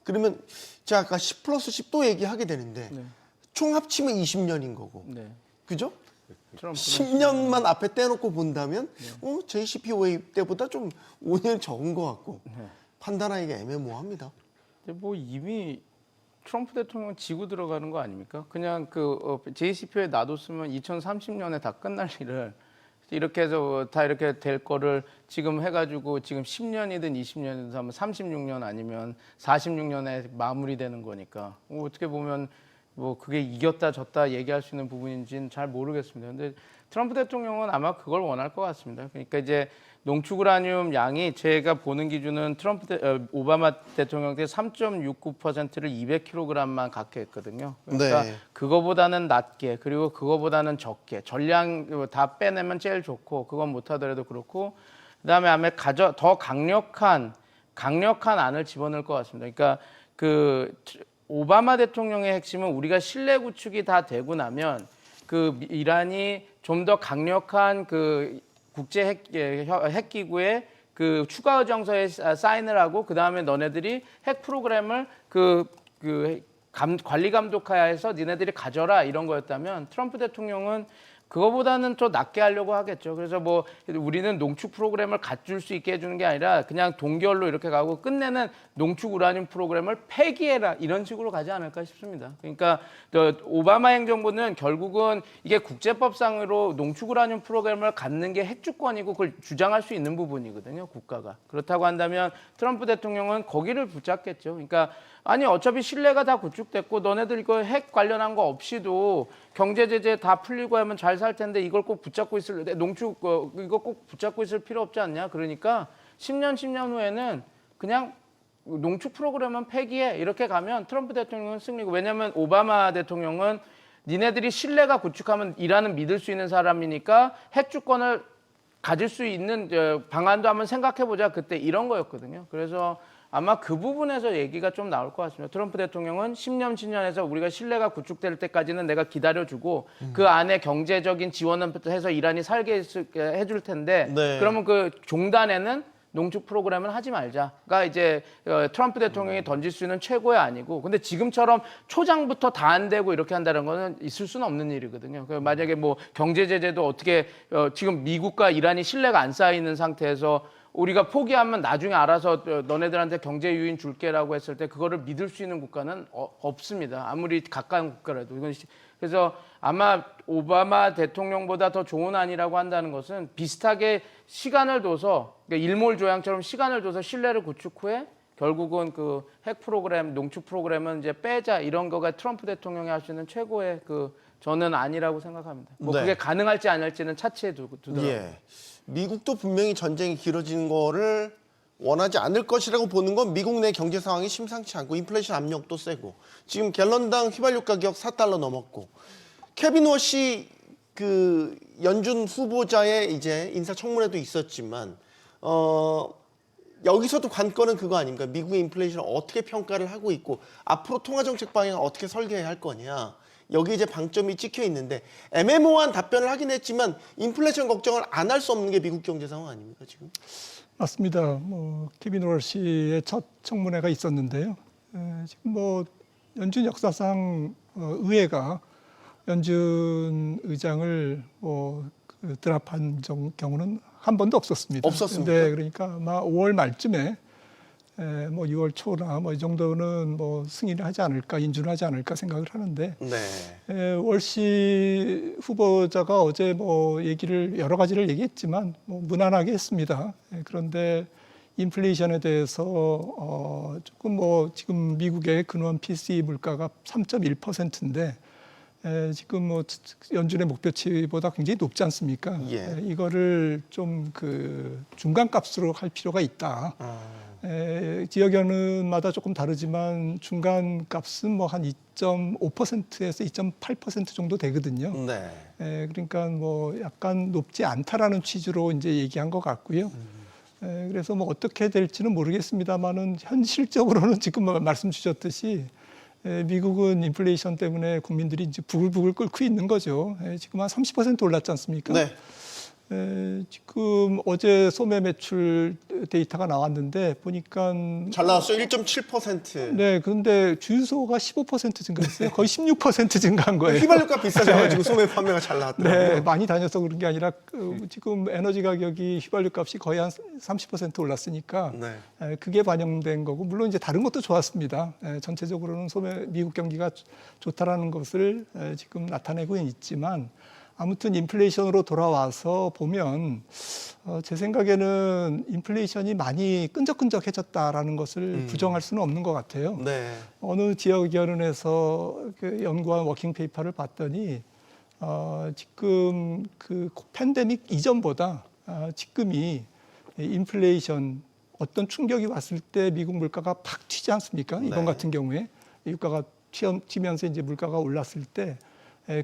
그러면 제가 아까 10 플러스 10도 얘기하게 되는데 총 합치면 20년인 거고. 네. 그죠? 트럼프는 10년만 앞에 떼놓고 본다면 JCPOA 때보다 좀 5년 적은 것 같고 판단하기가 애매모호합니다. 근데 뭐 이미 트럼프 대통령 지고 들어가는 거 아닙니까? 그냥 JCPO에 놔뒀으면 2030년에 다 끝날 일을 이렇게 해서 다 이렇게 될 거를 지금 해가지고 지금 10년이든 20년이든 하면 36년 아니면 46년에 마무리되는 거니까 어떻게 보면 뭐 그게 이겼다 졌다 얘기할 수 있는 부분인지는 잘 모르겠습니다. 근데 트럼프 대통령은 아마 그걸 원할 것 같습니다. 그러니까 이제 농축 우라늄 양이 제가 보는 기준은 오바마 대통령 때 3.69%를 200kg만 갖게 했거든요. 그러니까 네. 그거보다는 낮게 그리고 그거보다는 적게 전량 다 빼내면 제일 좋고 그건 못하더라도 그렇고 그다음에 아마 더 강력한 안을 집어넣을 것 같습니다. 그러니까 오바마 대통령의 핵심은 우리가 신뢰 구축이 다 되고 나면 이란이 좀 더 강력한 국제 핵 기구에 추가 의정서에 사인을 하고 그 다음에 너네들이 핵 프로그램을 관리 감독하에서 니네들이 가져라 이런 거였다면 트럼프 대통령은 그거보다는 더 낮게 하려고 하겠죠. 그래서 뭐 우리는 농축 프로그램을 갖출 수 있게 해주는 게 아니라 그냥 동결로 이렇게 가고 끝내는 농축 우라늄 프로그램을 폐기해라 이런 식으로 가지 않을까 싶습니다. 그러니까 오바마 행정부는 결국은 이게 국제법상으로 농축 우라늄 프로그램을 갖는 게 핵주권이고 그걸 주장할 수 있는 부분이거든요. 국가가. 그렇다고 한다면 트럼프 대통령은 거기를 붙잡겠죠. 그러니까 아니 어차피 신뢰가 다 구축됐고 너네들 이거 핵 관련한 거 없이도 경제 제재 다 풀리고 하면 잘 살 텐데 이걸 꼭 붙잡고 농축 이거 꼭 붙잡고 있을 필요 없지 않냐? 그러니까 10년 후에는 그냥 농축 프로그램은 폐기해 이렇게 가면 트럼프 대통령은 승리고 왜냐하면 오바마 대통령은 니네들이 신뢰가 구축하면 이란은 믿을 수 있는 사람이니까 핵 주권을 가질 수 있는 방안도 한번 생각해보자 그때 이런 거였거든요. 그래서 아마 그 부분에서 얘기가 좀 나올 것 같습니다. 트럼프 대통령은 10년, 10년에서 우리가 신뢰가 구축될 때까지는 내가 기다려주고 그 안에 경제적인 지원을 해서 이란이 살게 해줄 텐데 네. 그러면 그 종단에는 농축 프로그램을 하지 말자가 이제 트럼프 대통령이 던질 수 있는 최고의 아니고 근데 지금처럼 초장부터 다 안 되고 이렇게 한다는 거는 있을 수는 없는 일이거든요. 만약에 뭐 경제 제재도 어떻게 지금 미국과 이란이 신뢰가 안 쌓이는 상태에서 우리가 포기하면 나중에 알아서 너네들한테 경제 유인 줄게라고 했을 때 그거를 믿을 수 있는 국가는 없습니다. 아무리 가까운 국가라도. 그래서 아마 오바마 대통령보다 더 좋은 안이라고 한다는 것은 비슷하게 시간을 둬서 그러니까 일몰조양처럼 시간을 둬서 신뢰를 구축 후에 결국은 그 핵 프로그램, 농축 프로그램은 이제 빼자 이런 거가 트럼프 대통령이 할 수 있는 최고의 저는 아니라고 생각합니다. 뭐 네. 그게 가능할지 안 할지는 차치해 두더라고요. 예. 미국도 분명히 전쟁이 길어지는 거를 원하지 않을 것이라고 보는 건 미국 내 경제 상황이 심상치 않고 인플레이션 압력도 세고 지금 갤런당 휘발유 가격 4달러 넘었고 케빈 워시 그 연준 후보자의 이제 인사청문회도 있었지만 여기서도 관건은 그거 아닌가? 미국의 인플레이션을 어떻게 평가를 하고 있고 앞으로 통화정책 방향을 어떻게 설계해야 할 거냐? 여기 이제 방점이 찍혀 있는데 애매모호한 답변을 하긴 했지만 인플레이션 걱정을 안 할 수 없는 게 미국 경제 상황 아닙니까 지금? 맞습니다. 뭐 케빈 월시의 첫 청문회가 있었는데요. 지금 뭐 연준 역사상 의회가 연준 의장을 드랍한 경우는 한 번도 없었습니다. 없었습니까? 네, 그러니까 아마 5월 말쯤에 뭐 6월 초나 뭐 이 정도는 뭐 승인을 하지 않을까, 인준을 하지 않을까 생각을 하는데 네. 월시 후보자가 어제 뭐 여러 가지를 얘기했지만 뭐 무난하게 했습니다. 그런데 인플레이션에 대해서 조금 뭐 지금 미국의 근원 PCE 물가가 3.1%인데 지금 뭐 연준의 목표치보다 굉장히 높지 않습니까? 예. 이거를 좀 중간값으로 할 필요가 있다. 지역연은마다 조금 다르지만 중간값은 뭐 한 2.5%에서 2.8% 정도 되거든요. 네. 그러니까 뭐 약간 높지 않다라는 취지로 이제 얘기한 것 같고요. 그래서 뭐 어떻게 될지는 모르겠습니다만은 현실적으로는 지금 말씀 주셨듯이 미국은 인플레이션 때문에 국민들이 이제 부글부글 끓고 있는 거죠. 지금 한 30% 올랐지 않습니까? 네. 지금 어제 소매 매출 데이터가 나왔는데 보니까 잘 나왔어요. 1.7%. 네, 그런데 주유소가 15% 증가했어요. 거의 16% 증가한 거예요. 휘발유가 비싸져가지고 소매 판매가 잘 나왔더라고요. 네, 많이 다녀서 그런 게 아니라 지금 에너지 가격이 휘발유 값이 거의 한 30% 올랐으니까 네. 그게 반영된 거고 물론 이제 다른 것도 좋았습니다. 전체적으로는 미국 경기가 좋다라는 것을 지금 나타내고 있지만 아무튼 인플레이션으로 돌아와서 보면 제 생각에는 인플레이션이 많이 끈적끈적해졌다라는 것을 부정할 수는 없는 것 같아요. 네. 어느 지역 연은에서 연구한 워킹 페이퍼를 봤더니 지금 그 팬데믹 이전보다 지금이 인플레이션 어떤 충격이 왔을 때 미국 물가가 팍 튀지 않습니까? 이번 네. 같은 경우에 유가가 튀면서 이제 물가가 올랐을 때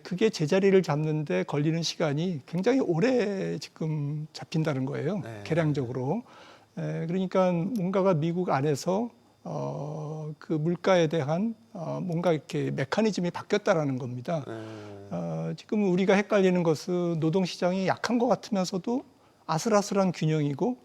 그게 제자리를 잡는데 걸리는 시간이 굉장히 오래 지금 잡힌다는 거예요. 네. 계량적으로. 그러니까 뭔가가 미국 안에서 그 물가에 대한 뭔가 이렇게 메커니즘이 바뀌었다라는 겁니다. 지금 우리가 헷갈리는 것은 노동시장이 약한 것 같으면서도 아슬아슬한 균형이고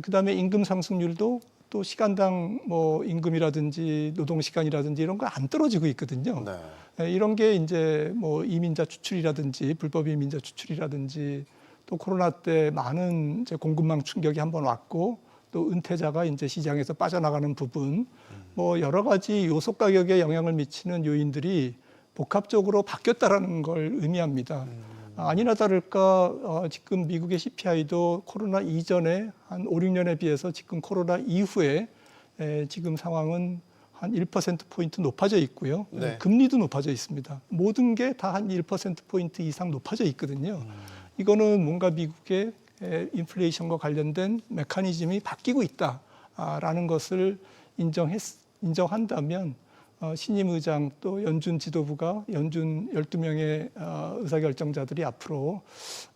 그다음에 임금 상승률도 또 시간당 뭐 임금이라든지 노동 시간이라든지 이런 거 안 떨어지고 있거든요. 네. 이런 게 이제 뭐 이민자 추출이라든지 불법 이민자 추출이라든지 또 코로나 때 많은 이제 공급망 충격이 한번 왔고 또 은퇴자가 이제 시장에서 빠져나가는 부분 뭐 여러 가지 요소 가격에 영향을 미치는 요인들이 복합적으로 바뀌었다라는 걸 의미합니다. 아니나 다를까 지금 미국의 CPI도 코로나 이전에 한 5, 6년에 비해서 지금 코로나 이후에 지금 상황은 한 1%포인트 높아져 있고요. 네. 금리도 높아져 있습니다. 모든 게 다 한 1%포인트 이상 높아져 있거든요. 이거는 뭔가 미국의 인플레이션과 관련된 메커니즘이 바뀌고 있다라는 것을 인정한다면 신임 의장 또 연준 지도부가 연준 12명의 의사결정자들이 앞으로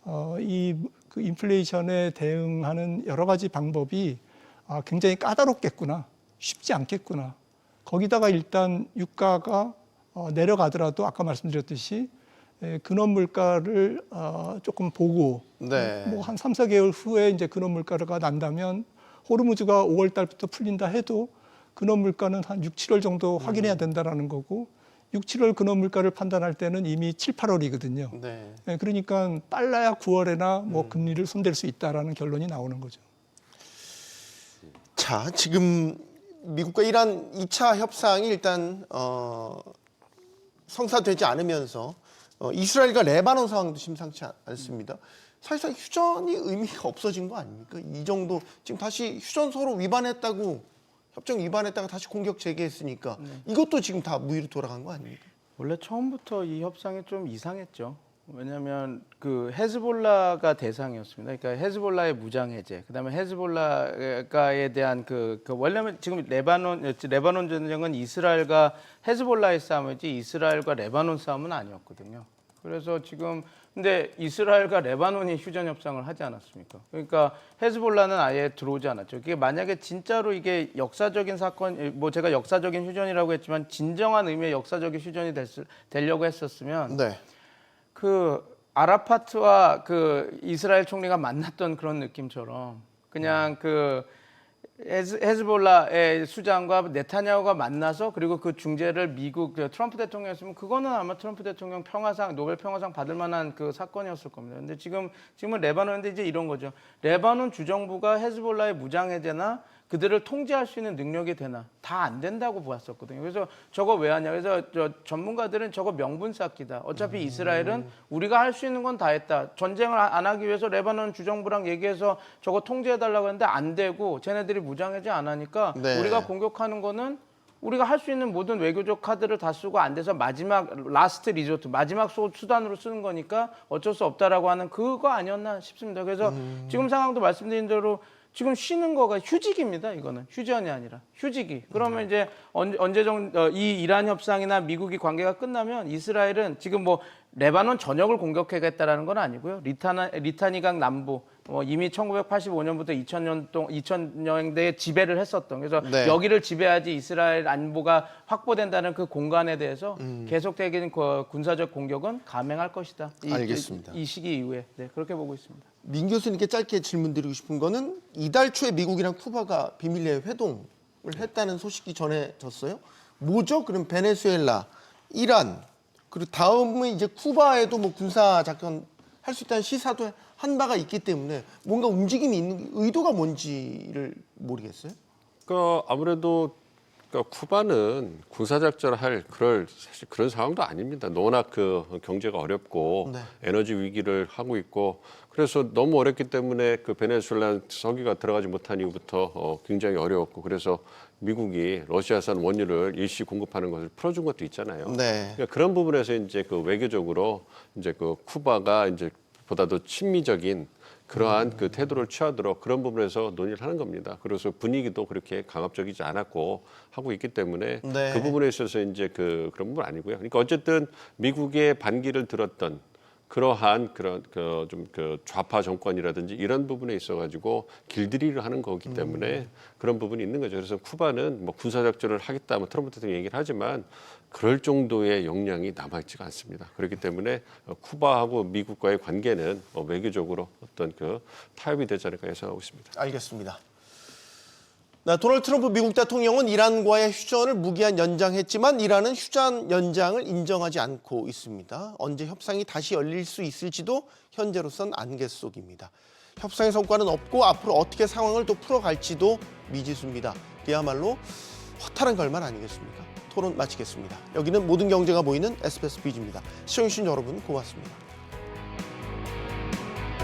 그 인플레이션에 대응하는 여러 가지 방법이 굉장히 까다롭겠구나. 쉽지 않겠구나. 거기다가 일단 유가가 내려가더라도 아까 말씀드렸듯이 근원 물가를 조금 보고 네. 뭐 한 3, 4개월 후에 이제 근원 물가가 난다면 호르무즈가 5월 달부터 풀린다 해도 근원 물가는 한 6, 7월 정도 확인해야 된다라는 거고 6, 7월 근원 물가를 판단할 때는 이미 7, 8월이거든요. 네. 그러니까 빨라야 9월에나 뭐 금리를 손댈 수 있다라는 결론이 나오는 거죠. 자, 지금 미국과 이란 2차 협상이 일단 성사되지 않으면서 이스라엘과 레바논 상황도 심상치 않습니다. 사실상 휴전이 의미가 없어진 거 아닙니까? 이 정도 지금 다시 휴전 서로 위반했다고 협정 위반했다가 다시 공격 재개했으니까 이것도 지금 다 무위로 돌아간 거 아닙니까? 원래 처음부터 이 협상이 좀 이상했죠. 왜냐하면 그 헤즈볼라가 대상이었습니다. 그러니까 헤즈볼라의 무장 해제, 그다음에 헤즈볼라에 대한 원래는 지금 레바논 전쟁은 이스라엘과 헤즈볼라의 싸움이지 이스라엘과 레바논 싸움은 아니었거든요. 그래서 지금 근데 이스라엘과 레바논이 휴전 협상을 하지 않았습니까? 그러니까 헤즈볼라는 아예 들어오지 않았죠. 그게 만약에 진짜로 이게 역사적인 사건, 뭐 제가 역사적인 휴전이라고 했지만 진정한 의미의 역사적인 휴전이 되려고 했었으면 네. 그 아라파트와 그 이스라엘 총리가 만났던 그런 느낌처럼 그냥 그 헤즈볼라의 수장과 네타냐후가 만나서 그리고 그 중재를 미국 트럼프 대통령이었으면 그거는 아마 트럼프 대통령 평화상 노벨 평화상 받을 만한 그 사건이었을 겁니다. 근데 지금은 레바논인데 이제 이런 거죠. 레바논 주정부가 헤즈볼라의 무장 해제나 그들을 통제할 수 있는 능력이 되나 다 안 된다고 보았었거든요. 그래서 저거 왜 하냐. 그래서 전문가들은 저거 명분 쌓기다. 어차피 이스라엘은 우리가 할 수 있는 건 다 했다. 전쟁을 안 하기 위해서 레바논 주정부랑 얘기해서 저거 통제해달라고 했는데 안 되고 쟤네들이 무장 해제 안 하니까 네. 우리가 공격하는 거는 우리가 할 수 있는 모든 외교적 카드를 다 쓰고 안 돼서 마지막 라스트 리조트 마지막 수단으로 쓰는 거니까 어쩔 수 없다라고 하는 그거 아니었나 싶습니다. 그래서 지금 상황도 말씀드린 대로 지금 쉬는 거가 휴직입니다. 이거는 휴전이 아니라 휴직이. 그러면 이제 이 이란 협상이나 미국이 관계가 끝나면 이스라엘은 지금 뭐 레바논 전역을 공격하겠다라는 건 아니고요. 리타니강 남부 이미 1985년부터 2000년대에 지배를 했었던 그래서 네. 여기를 지배하지 이스라엘 안보가 확보된다는 그 공간에 대해서 계속되는 군사적 공격은 감행할 것이다. 알겠습니다. 이 시기 이후에 그렇게 보고 있습니다. 민 교수님께 짧게 질문드리고 싶은 거는 이달 초에 미국이랑 쿠바가 비밀리에 회동을 했다는 소식이 전해졌어요. 뭐죠? 그럼 베네수엘라, 이란 그리고 다음은 이제 쿠바에도 뭐 군사 작전 할 수 있다는 시사도 한 바가 있기 때문에 뭔가 움직임이 있는 의도가 뭔지를 모르겠어요. 그러니까 아무래도 쿠바는 군사작전을 할 사실 그런 상황도 아닙니다. 워낙 그 경제가 어렵고 네. 에너지 위기를 하고 있고 그래서 너무 어렵기 때문에 그 베네수엘라 석유가 들어가지 못한 이후부터 굉장히 어려웠고 그래서 미국이 러시아산 원유를 일시 공급하는 것을 풀어준 것도 있잖아요. 네. 그러니까 그런 부분에서 이제 그 외교적으로 이제 그 쿠바가 이제 보다 더 친미적인 그러한 그 태도를 취하도록 그런 부분에서 논의를 하는 겁니다. 그래서 분위기도 그렇게 강압적이지 않았고 하고 있기 때문에 네. 그 부분에 있어서 이제 그런 부분 아니고요. 그러니까 어쨌든 미국의 반기를 들었던 그러한 그런 그 좌파 정권이라든지 이런 부분에 있어가지고 길들이를 하는 거기 때문에 그런 부분이 있는 거죠. 그래서 쿠바는 뭐 군사작전을 하겠다, 뭐 트럼프 대통령이 얘기를 하지만 그럴 정도의 역량이 남아있지가 않습니다. 그렇기 때문에 쿠바하고 미국과의 관계는 외교적으로 어떤 그 타협이 되지 않을까 예상하고 있습니다. 알겠습니다. 도널드 트럼프 미국 대통령은 이란과의 휴전을 무기한 연장했지만 이란은 휴전 연장을 인정하지 않고 있습니다. 언제 협상이 다시 열릴 수 있을지도 현재로선 안갯 속입니다. 협상의 성과는 없고 앞으로 어떻게 상황을 또 풀어갈지도 미지수입니다. 그야말로 허탈한 결말 아니겠습니까? 토론 마치겠습니다. 여기는 모든 경제가 보이는 SBS 비즈입니다. 시청해주신 여러분 고맙습니다.